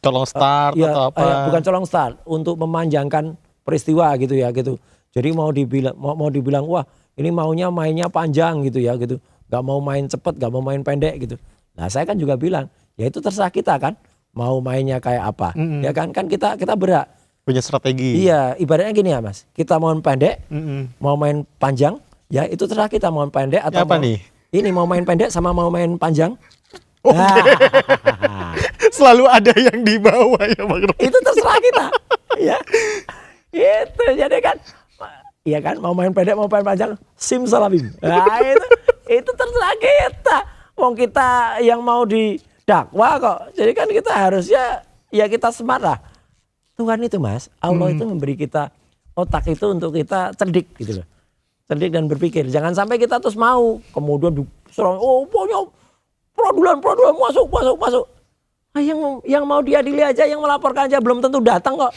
colong start atau apa?" Bukan colong start, untuk memanjangkan peristiwa gitu ya gitu. Jadi mau dibilang wah ini mainnya panjang gitu ya gitu. Gak mau main cepet, gak mau main pendek gitu. Nah saya kan juga bilang ya itu terserah kita kan. Mau mainnya kayak apa. Ya kan kita berhak. Punya strategi. Iya ibaratnya gini ya Mas. Kita mau pendek, mau main panjang. Ya itu terserah kita mau pendek atau apa nih? Ini mau main pendek sama mau main panjang. Selalu ada yang di bawah ya Bang Roy. Itu terserah kita. Ya. Itu jadi kan. Iya kan mau main pendek mau main panjang simsalabim. Nah itu terserah kita. Wong kita yang mau didakwa kok. Jadi kan kita harusnya ya kita smart lah. Tuhan itu Mas, Allah itu memberi kita otak itu untuk kita cerdik gitu loh. Cerdik dan berpikir. Jangan sampai kita terus mau kemudian diserang pokoknya peradilan masuk. Yang mau diadili aja, yang melaporkan aja belum tentu datang kok.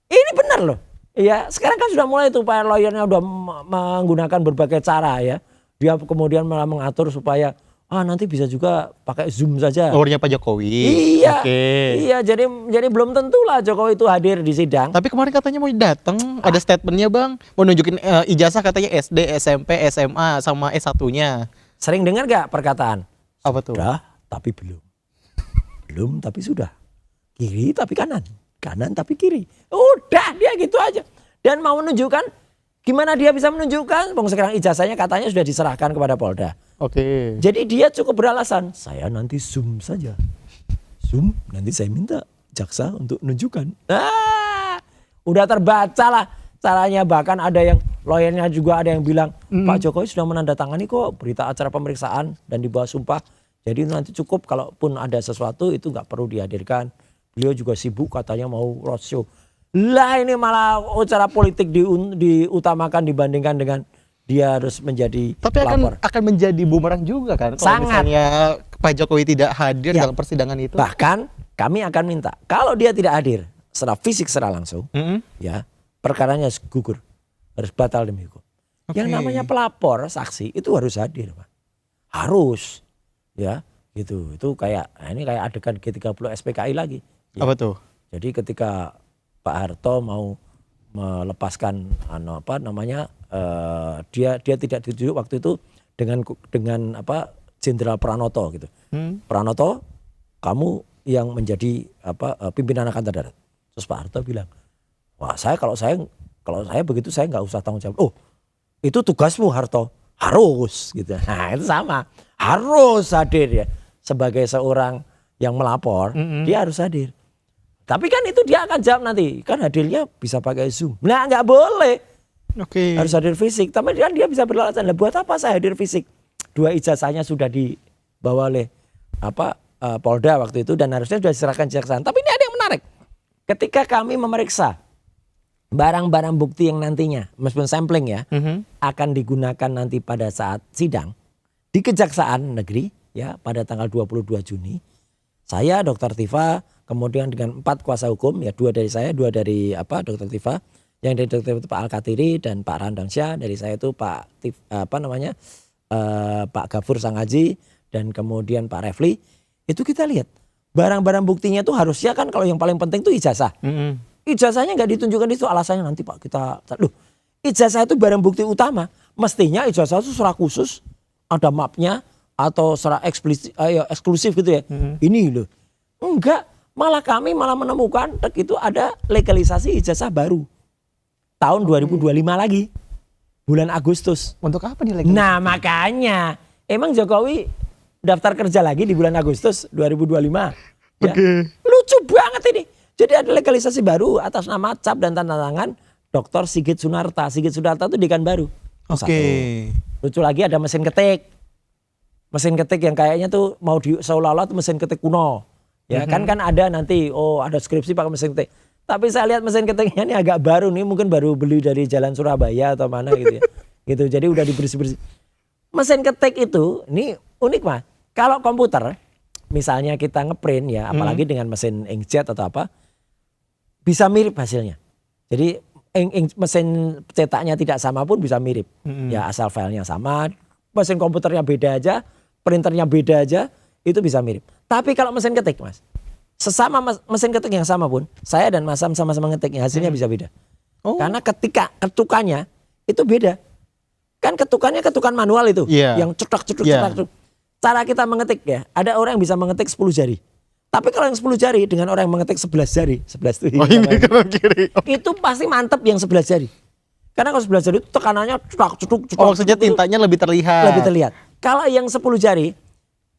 Ini benar loh. Iya, sekarang kan sudah mulai tuh para lawyernya udah menggunakan berbagai cara ya. Dia kemudian malah mengatur supaya nanti bisa juga pakai Zoom saja. Lawyernya Pak Jokowi. Iya. Oke. Iya, jadi belum tentulah Jokowi itu hadir di sidang. Tapi kemarin katanya mau datang, ada statementnya Bang, mau nunjukin ijazah katanya SD, SMP, SMA sama S1-nya. Sering dengar gak perkataan? Apa tuh? Sudah, tapi belum. Belum, tapi sudah. Kiri tapi kanan. Kanan tapi kiri. Udah dia gitu aja. Dan mau menunjukkan gimana dia bisa menunjukkan. Sekarang ijazahnya katanya sudah diserahkan kepada Polda. Oke. Jadi dia cukup beralasan. Saya nanti Zoom saja. Zoom nanti saya minta jaksa untuk menunjukkan. Udah terbaca lah caranya. Bahkan ada yang lawyernya juga ada yang bilang Pak Jokowi sudah menandatangani kok berita acara pemeriksaan dan di bawah sumpah Jadi nanti cukup kalaupun ada sesuatu itu nggak perlu dihadirkan. Beliau juga sibuk katanya mau roadshow. Lah ini malah acara politik diutamakan dibandingkan dengan dia harus menjadi Tapi pelapor. akan menjadi bumerang juga kan kalau Sangat. misalnya Pak Jokowi tidak hadir Ya. dalam persidangan itu. Bahkan kami akan minta kalau dia tidak hadir secara fisik secara langsung, ya perkaranya harus gugur, harus batal demi hukum. Yang Oke. namanya pelapor saksi itu harus hadir, Pak. Harus, ya gitu. Itu kayak ini kayak adegan G30 SPKI lagi. Ya. Apa tuh? Jadi ketika Pak Harto mau melepaskan dia tidak ditunjuk waktu itu dengan apa Jenderal Pranoto gitu. Pranoto, kamu yang menjadi pimpinan Angkatan Darat. Terus Pak Harto bilang, wah kalau saya begitu saya nggak usah tanggung jawab. Oh, itu tugasmu Harto, harus gitu. Nah itu sama, harus hadir ya sebagai seorang yang melapor, dia harus hadir. Tapi kan itu dia akan jawab nanti, kan hadirnya bisa pakai Zoom. Nah nggak boleh, Oke. harus hadir fisik. Tapi kan dia bisa beralasan, lah buat apa saya hadir fisik? 2 ijazahnya sudah dibawa oleh Polda waktu itu dan harusnya sudah diserahkan kejaksaan. Tapi ini ada yang menarik. Ketika kami memeriksa barang-barang bukti yang nantinya, meskipun sampling ya, akan digunakan nanti pada saat sidang di Kejaksaan Negeri ya pada tanggal 22 Juni. Saya Dr. Tifa kemudian dengan 4 kuasa hukum ya 2 dari saya, 2 dari Dr. Tifa, yang dari Dr. Tifa Pak Al-Katiri dan Pak Randansyah, dari saya itu Pak Gafur Sangaji dan kemudian Pak Refli. Itu kita lihat barang-barang buktinya itu harusnya kan kalau yang paling penting itu ijazah. Ijazahnya nggak ditunjukkan itu alasannya nanti Pak ijazah itu barang bukti utama. Mestinya ijazah itu secara khusus ada mapnya atau secara eksklusif gitu ya. Ini loh. Enggak, malah kami menemukan itu ada legalisasi ijazah baru. Tahun 2025 lagi. Bulan Agustus. Untuk apa nih legalisasi? Nah makanya emang Jokowi daftar kerja lagi di bulan Agustus 2025. Ya. Lucu banget ini. Jadi ada legalisasi baru atas nama cap dan tanda tangan Dr. Sigit Sunarta. Sigit Sunarta itu dekan baru. Oke. Lucu lagi ada mesin ketik. Mesin ketik yang kayaknya tuh mau seolah-olah tuh mesin ketik kuno. Ya kan ada nanti ada skripsi pakai mesin ketik. Tapi saya lihat mesin ketiknya ini agak baru nih, mungkin baru beli dari Jalan Surabaya atau mana gitu ya. Gitu. Jadi udah dibersih-bersih. Mesin ketik itu ini unik Mas. Kalau komputer misalnya kita ngeprint ya, apalagi dengan mesin inkjet atau apa, bisa mirip hasilnya. Jadi mesin cetaknya tidak sama pun bisa mirip. Ya asal filenya sama, mesin komputernya beda aja, printernya beda aja, itu bisa mirip. Tapi kalau mesin ketik Mas, sesama mesin ketik yang sama pun, saya dan Mas Sam sama-sama ngetiknya hasilnya bisa beda. Karena ketika ketukannya itu beda. Kan ketukannya ketukan manual itu, yang cetak. Cara kita mengetik ya, ada orang yang bisa mengetik 10 jari. Tapi kalau yang 10 jari dengan orang yang mengetik 11 jari, 11 itu ini kanan kiri. itu pasti mantep yang 11 jari. Karena kalau 11 jari itu tekanannya cetak. Maksudnya tintanya lebih terlihat. Lebih terlihat. Kalau yang 10 jari,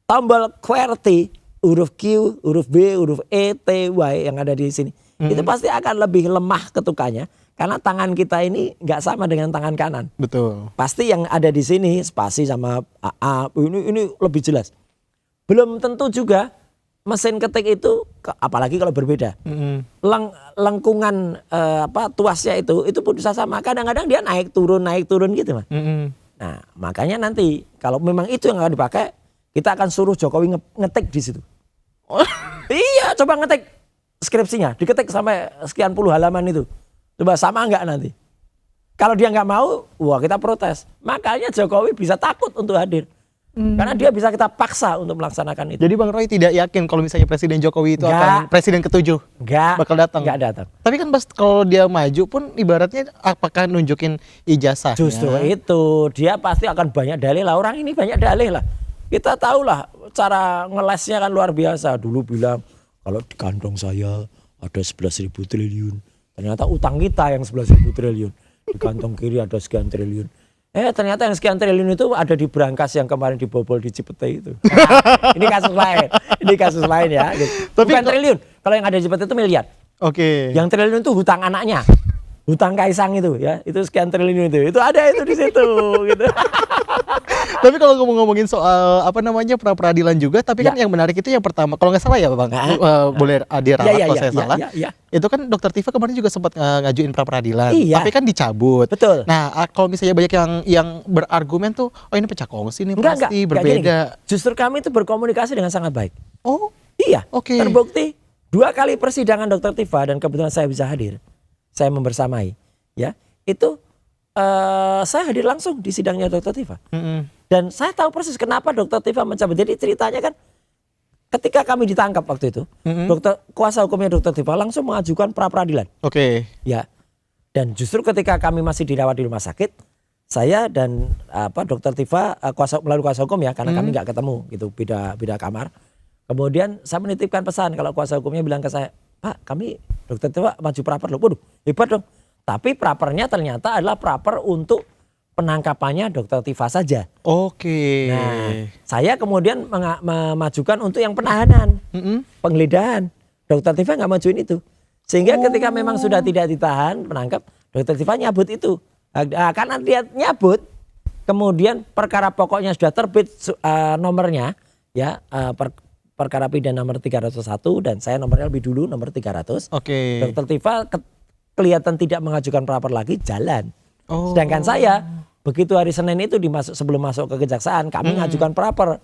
tombol QWERTY, huruf Q, huruf B, huruf E, T, Y yang ada di sini. Itu pasti akan lebih lemah ketukannya. Karena tangan kita ini nggak sama dengan tangan kanan. Betul. Pasti yang ada di sini spasi sama AA ini lebih jelas. Belum tentu juga mesin ketik itu apalagi kalau berbeda. Lengkungan tuasnya itu pun bisa sama. Kadang-kadang dia naik turun gitu Mas. Nah makanya nanti kalau memang itu yang akan dipakai, kita akan suruh Jokowi ngetik di situ. Iya, coba ngetik skripsinya, diketik sampai sekian puluh halaman itu. Coba sama enggak nanti? Kalau dia enggak mau, wah kita protes. Makanya Jokowi bisa takut untuk hadir. Karena dia bisa kita paksa untuk melaksanakan itu. Jadi Bang Roy tidak yakin kalau misalnya Presiden Jokowi itu akan presiden ke-7 bakal datang. Enggak datang. Tapi kan pas kalau dia maju pun ibaratnya apakah nunjukin ijazah? Justru itu, dia pasti akan banyak dalih lah. Orang ini banyak dalih lah. Kita tahu lah cara ngelesnya kan luar biasa. Dulu bilang kalau di kantong saya ada 11.000 triliun. Ternyata utang kita yang 11.000 triliun. Di kantong kiri ada sekian triliun. Ternyata yang sekian triliun itu ada di brankas yang kemarin dibobol di Cipete itu. Nah, ini kasus lain. Ini kasus lain ya. Gitu. Bukan triliun. Kalau yang ada di Cipete itu miliar. Oke. Yang triliun itu hutang anaknya. hutang Kaisang itu ya, itu sekian triliun itu ada itu di situ gitu. Tapi kalau ngomongin soal apa namanya pra peradilan juga, tapi kan yang menarik itu yang pertama, kalau nggak salah ya Bang, boleh diralat kalau saya salah. Itu kan Dokter Tifa kemarin juga sempat ngajuin pra peradilan, tapi kan dicabut. Betul. Nah, kalau misalnya banyak yang berargumen tuh, oh ini pecah kongsi nih pasti berbeda. Justru kami itu berkomunikasi dengan sangat baik. Oh iya, oke. Terbukti 2 kali persidangan Dokter Tifa dan kebetulan saya bisa hadir, saya membersamai, ya itu saya hadir langsung di sidangnya Dokter Tifa. Dan saya tahu persis kenapa Dokter Tifa mencabut. Jadi ceritanya kan ketika kami ditangkap waktu itu, kuasa hukumnya Dokter Tifa langsung mengajukan pra peradilan. Oke. Ya. Dan justru ketika kami masih dirawat di rumah sakit, saya dan Dokter Tifa melalui kuasa hukum ya, karena kami nggak ketemu gitu, beda kamar. Kemudian saya menitipkan pesan kalau kuasa hukumnya bilang ke saya, Pak, kami Dokter Tifa maju praper loh. Waduh, hebat dong. Tapi prapernya ternyata adalah praper untuk penangkapannya Dokter Tifa saja. Oke. Nah, saya kemudian memajukan untuk yang penahanan, penggeledahan. Dokter Tifa nggak majuin itu. Sehingga ketika memang sudah tidak ditahan, menangkap, Dokter Tifa nyabut itu. Nah, karena dia nyabut, kemudian perkara pokoknya sudah terbit nomornya, ya perkara pidana nomor 301 dan saya nomornya lebih dulu nomor 300. Oke. Dokter Tifa kelihatan tidak mengajukan praper lagi, jalan. Sedangkan saya begitu hari Senin itu sebelum masuk ke kejaksaan kami mengajukan praper.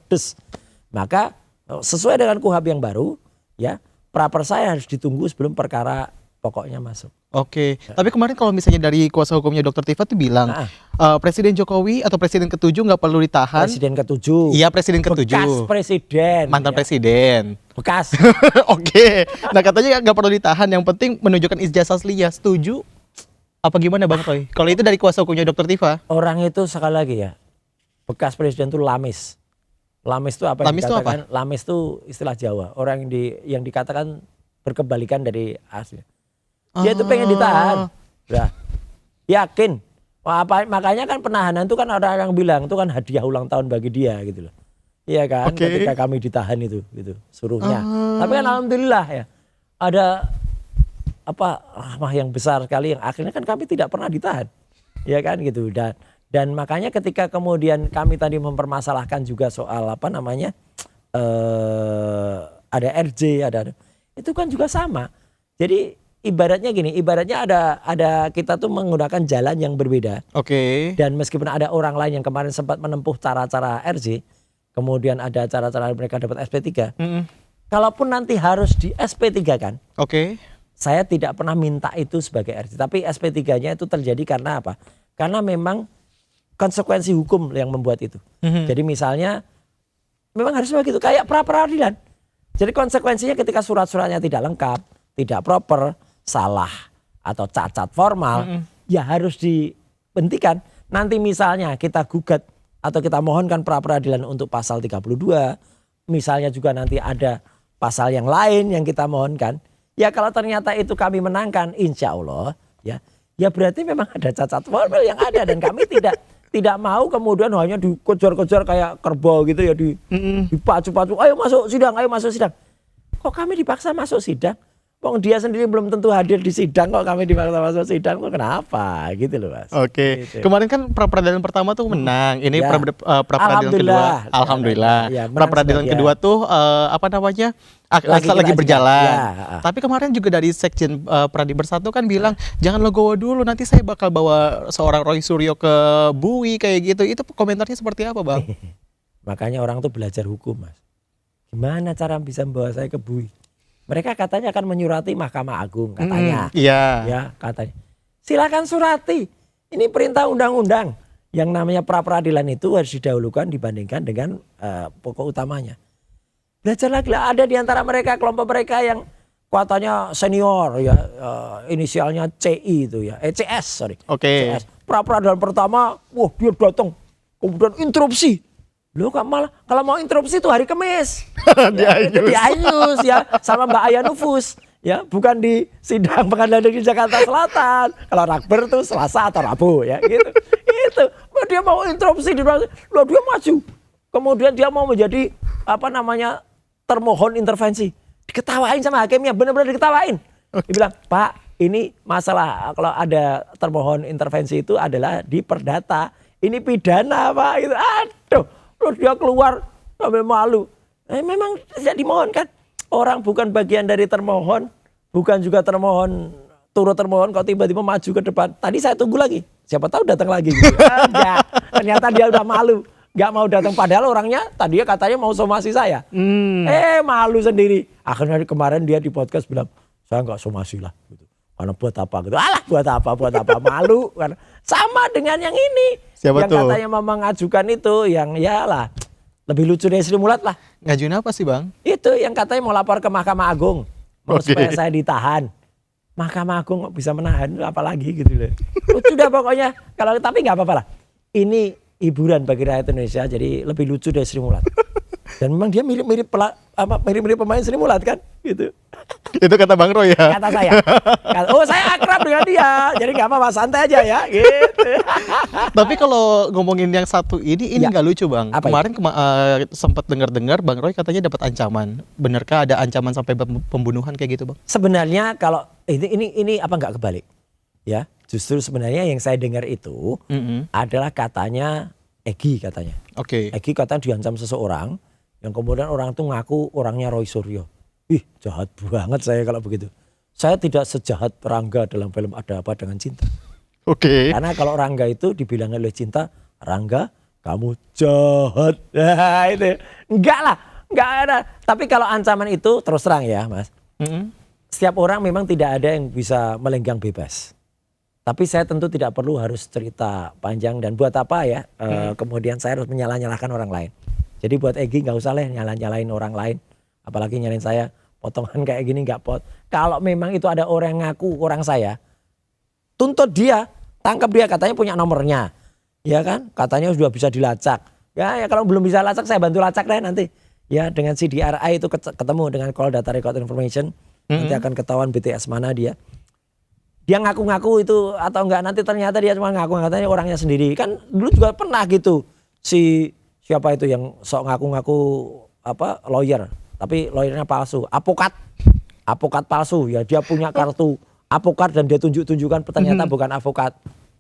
Maka sesuai dengan KUHP yang baru, ya praper saya harus ditunggu sebelum perkara pokoknya masuk. Oke. Tapi kemarin kalau misalnya dari kuasa hukumnya Dokter Tifa tuh bilang Presiden Jokowi atau Presiden ke-7 nggak perlu ditahan. Presiden ke-7. Iya, Presiden ke-7. Bekas presiden. Mantan presiden. Bekas. Oke. Nah katanya nggak perlu ditahan, yang penting menunjukkan ijazah aslinya. Setuju? Apa gimana Bang Roy? Kalau itu dari kuasa hukumnya Dokter Tifa? Orang itu sekali lagi ya, bekas presiden itu lamis. Lamis itu apa yang Lamis itu dikatakan? apa? Lamis itu istilah Jawa. Orang yang dikatakan berkebalikan dari asli. Dia itu pengen ditahan. Udah. Yakin. Makanya kan penahanan itu kan ada yang bilang itu kan hadiah ulang tahun bagi dia gitu loh. Iya kan? Ketika kami ditahan itu gitu suruhnya. Tapi kan alhamdulillah ya. Ada rahmah yang besar sekali yang akhirnya kan kami tidak pernah ditahan. Ya kan gitu. Dan makanya ketika kemudian kami tadi mempermasalahkan juga soal ada RJ, itu kan juga sama. Jadi ibaratnya gini, ada kita tuh menggunakan jalan yang berbeda. Oke. Dan meskipun ada orang lain yang kemarin sempat menempuh cara-cara RJ, kemudian ada cara-cara mereka dapat SP3. Kalaupun nanti harus di SP3 kan. Oke. Saya tidak pernah minta itu sebagai RJ, tapi SP3-nya itu terjadi karena apa? Karena memang konsekuensi hukum yang membuat itu. Jadi misalnya memang harus begitu, kayak pra peradilan. Jadi konsekuensinya ketika surat-suratnya tidak lengkap, tidak proper, salah atau cacat formal, ya harus dihentikan. Nanti misalnya kita gugat atau kita mohonkan pra peradilan untuk pasal 32, misalnya juga nanti ada pasal yang lain yang kita mohonkan. Ya kalau ternyata itu kami menangkan, insya Allah ya berarti memang ada cacat formal yang ada dan kami tidak mau kemudian hanya dikejar-kejar kayak kerbau gitu ya, dipacu-pacu, ayo masuk sidang. Kok kami dipaksa masuk sidang? Wong dia sendiri belum tentu hadir di sidang, kok kami dipaksa masuk sidang, kok kenapa gitu loh Mas. Oke. Gitu. Kemarin kan pra peradilan pertama tuh menang. Ini Ya. pra peradilan kedua. Alhamdulillah. Ya, Pra peradilan kedua tuh lagi berjalan. Ya. Tapi kemarin juga dari Sekjen Pradi Bersatu kan bilang jangan legowo dulu, nanti saya bakal bawa seorang Roy Suryo ke Bui kayak gitu. Itu komentarnya seperti apa Bang? Makanya orang tuh belajar hukum Mas. Gimana cara bisa membawa saya ke Bui? Mereka katanya akan menyurati Mahkamah Agung katanya. Iya. Ya katanya. Silakan surati. Ini perintah undang-undang. Yang namanya pra peradilan itu harus didahulukan dibandingkan dengan pokok utamanya. Belajar lagi lah, ada di antara mereka kelompok mereka yang kuatannya senior ya, inisialnya CI itu ya, CS sorry. Oke. CS. Pra peradilan pertama, wah dia datang, kemudian interupsi. Loh kok malah kalau mau interupsi itu hari Kamis. Di Ainus ya, sama Mbak Aya Nufus ya, bukan di sidang pengadilan negeri Jakarta Selatan. Kalau Rakber tuh Selasa atau Rabu ya gitu. Itu dia mau interupsi di luar, loh dia maju. Kemudian dia mau menjadi termohon intervensi. Diketawain sama hakimnya, benar-benar diketawain. Dia bilang, Pak, ini masalah kalau ada termohon intervensi itu adalah di perdata. Ini pidana Pak. Gitu. Aduh, terus dia keluar sampai malu. Memang tidak dimohon kan. Orang bukan bagian dari termohon, bukan juga termohon, turut termohon kok tiba-tiba maju ke depan. Tadi saya tunggu lagi, siapa tahu datang lagi. Gitu. Enggak, ternyata dia udah malu. Gak mau datang, padahal orangnya tadinya katanya mau somasi saya. Malu sendiri. Akhirnya kemarin dia di podcast bilang, saya gak somasi lah. Gitu. Karena buat apa gitu. Alah buat apa. Malu. Sama dengan yang ini. Siapa yang tuh? Katanya mau mengajukan itu, yang ya lah. Lebih lucu dari Sri Mulat lah. Ngajuin apa sih Bang? Itu yang katanya mau lapor ke Mahkamah Agung. Mau Oke. supaya saya ditahan. Mahkamah Agung kok bisa menahan, apalagi gitu loh. Lucu dah pokoknya. Tapi gak apa-apa lah. Ini hiburan bagi rakyat Indonesia, jadi lebih lucu dari Sri Mulat. Dan memang dia mirip-mirip pemain Sri Mulat kan, gitu. Itu kata Bang Roy ya? Kata saya. Saya akrab dengan dia, jadi nggak apa-apa, santai aja ya, gitu. Tapi kalau ngomongin yang satu ini Ya. nggak lucu Bang. Apa Kemarin sempat dengar Bang Roy katanya dapat ancaman. Benarkah ada ancaman sampai pembunuhan kayak gitu Bang? Sebenarnya kalau ini apa nggak kebalik, ya? Justru sebenarnya yang saya dengar itu adalah katanya Egy katanya. Oke. Egy katanya diancam seseorang yang kemudian orang itu ngaku orangnya Roy Suryo. Ih jahat banget saya kalau begitu. Saya tidak sejahat Rangga dalam film Ada Apa Dengan Cinta. Oke. Karena kalau Rangga itu dibilang oleh Cinta, Rangga kamu jahat. Nah, itu enggak lah, enggak ada. Tapi kalau ancaman itu terus terang ya Mas. Setiap orang memang tidak ada yang bisa melenggang bebas. Tapi saya tentu tidak perlu harus cerita panjang dan buat apa ya. Kemudian saya harus menyalah-nyalahkan orang lain. Jadi buat Egy nggak usah lah nyalah-nyalahin orang lain. Apalagi nyalain saya potongan kayak gini nggak pot. Kalau memang itu ada orang yang ngaku orang saya, tuntut dia, tangkap dia, katanya punya nomornya. Ya kan, katanya sudah bisa dilacak. Ya kalau belum bisa lacak saya bantu lacak deh nanti. Ya dengan CDRI itu ketemu dengan Call Data Record Information. Nanti akan ketahuan BTS mana dia. Dia ngaku-ngaku itu atau enggak, nanti ternyata dia cuma ngaku katanya orangnya sendiri. Kan dulu juga pernah gitu. Siapa itu yang sok ngaku-ngaku apa lawyer, tapi lawyernya palsu. Apokat palsu ya, dia punya kartu apokat dan dia tunjuk-tunjukkan ternyata bukan avokat.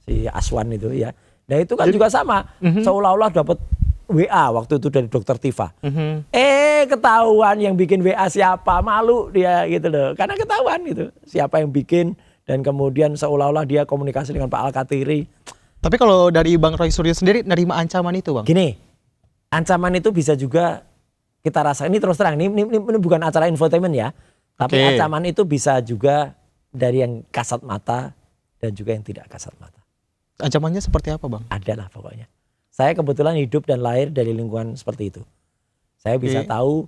Si Aswan itu ya. Nah itu kan juga sama. Seolah-olah dapat WA waktu itu dari Dokter Tifa. Ketahuan yang bikin WA siapa, malu dia gitu loh. Karena ketahuan gitu siapa yang bikin. Dan kemudian seolah-olah dia komunikasi dengan Pak Al-Katiri. Tapi kalau dari Bang Roy Suryo sendiri nerima ancaman itu Bang? Gini, ancaman itu bisa juga kita rasakan. Ini terus terang, ini bukan acara infotainment ya. Tapi ancaman itu bisa juga dari yang kasat mata dan juga yang tidak kasat mata. Ancamannya seperti apa Bang? Adalah pokoknya. Saya kebetulan hidup dan lahir dari lingkungan seperti itu. Saya bisa tahu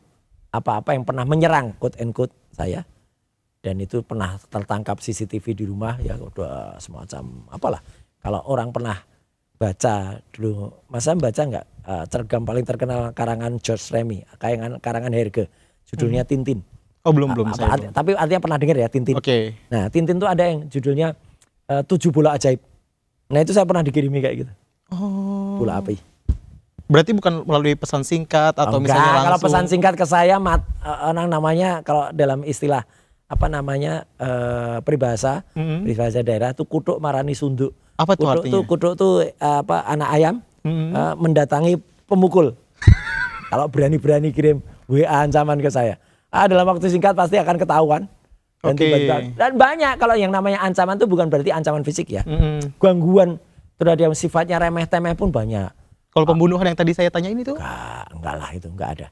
apa-apa yang pernah menyerang quote and quote saya. Dan itu pernah tertangkap CCTV di rumah ya udah semacam apalah. Kalau orang pernah baca dulu, masa baca nggak cergam paling terkenal karangan George Remy, karangan Herge, judulnya Tintin. Oh belum saya. Tapi artinya pernah dengar ya Tintin. Oke. Nah Tintin tuh ada yang judulnya 7 bola ajaib. Nah itu saya pernah dikirimi kayak gitu. Oh. Bola api. Berarti bukan melalui pesan singkat atau Enggak, misalnya langsung? kalau pesan singkat ke saya namanya kalau dalam istilah apa namanya peribahasa daerah itu kutuk marani sunduk. Apa tuh artinya? Kutuk tuh apa anak ayam mendatangi pemukul. Kalau berani-berani kirim WA ancaman ke saya. Dalam waktu singkat pasti akan ketahuan. Dan banyak kalau yang namanya ancaman itu bukan berarti ancaman fisik ya. Gangguan terhadap sifatnya remeh-temeh pun banyak. Kalau pembunuhan yang tadi saya tanya ini tuh? Enggak lah itu enggak ada.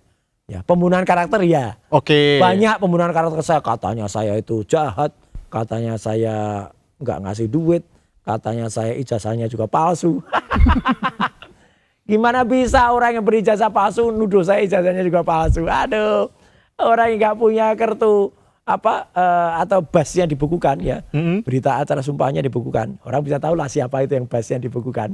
Ya, pembunuhan karakter ya. Oke. Banyak pembunuhan karakter saya, katanya saya itu jahat, katanya saya nggak ngasih duit, katanya saya ijazahnya juga palsu. Gimana bisa orang yang berijazah palsu nuduh saya ijazahnya juga palsu? Aduh, orang yang nggak punya kartu atau basnya dibukukan ya, berita acara sumpahnya dibukukan, orang bisa tahu lah siapa itu yang basnya dibukukan.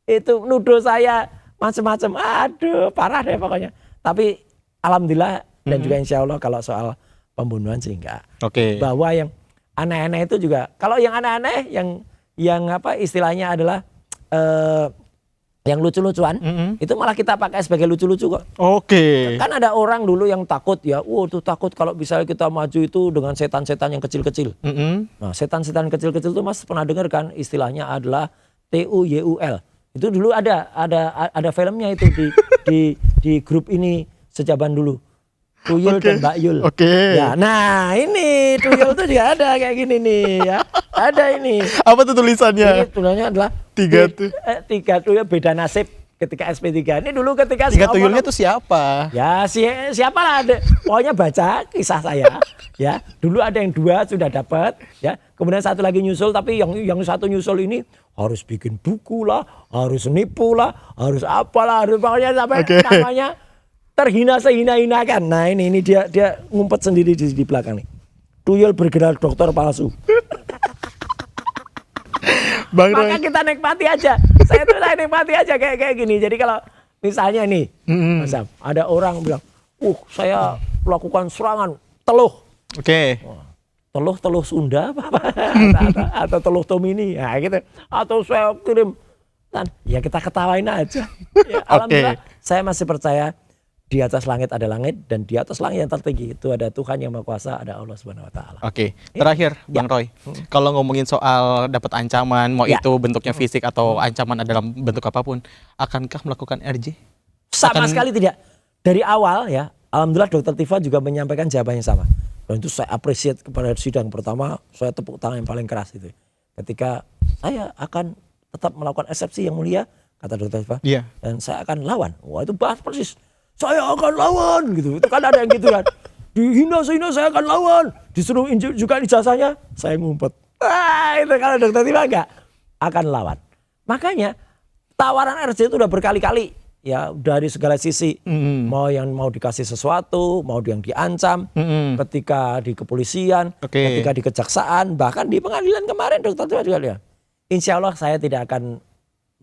Itu nuduh saya macam-macam, aduh parah deh pokoknya. Tapi alhamdulillah dan juga insya Allah kalau soal pembunuhan sih enggak. Bahwa yang aneh-aneh itu juga, kalau yang aneh-aneh yang apa istilahnya adalah yang lucu-lucuan, itu malah kita pakai sebagai lucu-lucu kok. Oke. Kan ada orang dulu yang takut ya, tuh takut kalau misalnya kita maju itu dengan setan-setan yang kecil-kecil. Nah, setan-setan kecil-kecil itu Mas pernah dengar kan istilahnya adalah TUYUL. Itu dulu ada filmnya itu di grup ini sejaban dulu. Tuyul dan Mbak Yul. Ya, nah ini Tuyul tuh juga ada kayak gini nih ya. Ada ini. Apa tuh tulisannya? Ini tulisannya adalah tiga tuyul beda nasib ketika SP3. Ini dulu ketika tiga tuyulnya tuh siapa? Ya siapa lah. Pokoknya baca kisah saya. Ya, dulu ada yang 2 sudah dapat. Ya, kemudian satu lagi nyusul. Tapi yang satu nyusul ini harus bikin buku lah, harus nipu lah, harus apalah, harus pokoknya sampai namanya terhina sehina-hinakan. Nah ini dia ngumpet sendiri di belakang nih. Tuyul bergerak dokter palsu. Bang Maka kita nikmati aja. Saya nikmati aja kayak gini. Jadi kalau misalnya nih, Mas Sam, ada orang bilang, saya melakukan serangan teluh. Teluh Sunda atau teluh Tomini, nah gitu. Atau saya kirim, ya kita ketawain aja. Ya, alhamdulillah, saya masih percaya di atas langit ada langit dan di atas langit yang tertinggi itu ada Tuhan yang Maha Kuasa, ada Allah Subhanahu Wa Taala. Terakhir, Bang Roy, kalau ngomongin soal dapat ancaman, mau itu bentuknya fisik atau ancaman dalam bentuk apapun, akankah melakukan RJ? Sama sekali tidak. Dari awal ya, alhamdulillah Dokter Tifa juga menyampaikan jawabannya sama. Dan itu saya appreciate kepada sidang pertama, saya tepuk tangan yang paling keras itu. Ketika saya akan tetap melakukan eksepsi yang mulia, kata Dokter Tifa, dan saya akan lawan. Wah itu bahas persis. Saya akan lawan gitu. Itu kan ada yang gitu kan. Dihina-hina saya akan lawan. Disuruh juga ijazahnya, saya ngumpet. Itu kalau Dokter Tifa enggak akan lawan. Makanya tawaran RJ itu udah berkali-kali. Ya dari segala sisi, mau dikasih sesuatu, mau yang diancam, ketika di kepolisian, ketika di kejaksaan, bahkan di pengadilan kemarin Dokter Tifa juga lihat. Insya Allah saya tidak akan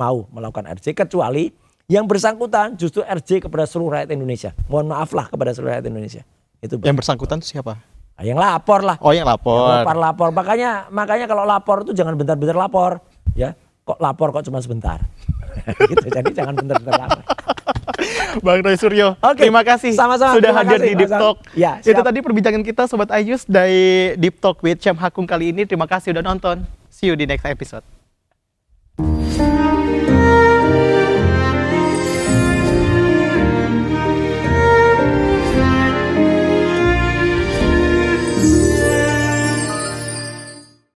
mau melakukan RJ kecuali yang bersangkutan justru RJ kepada seluruh rakyat Indonesia. Mohon maaf lah kepada seluruh rakyat Indonesia. Itu yang bersangkutan itu siapa? Nah, yang lapor lah. Oh yang lapor. Lapor. Makanya kalau lapor itu jangan bentar-bentar lapor, ya. Kok lapor kok cuma sebentar. Gitu. Jadi jangan bentar-bentar lapor. Bang Roy Suryo, terima kasih sama-sama sudah hadir di Deep Talk. Ya, itu tadi perbincangan kita Sobat Ayus dari Deep Talk with Syam Hakung kali ini. Terima kasih udah nonton. See you di next episode.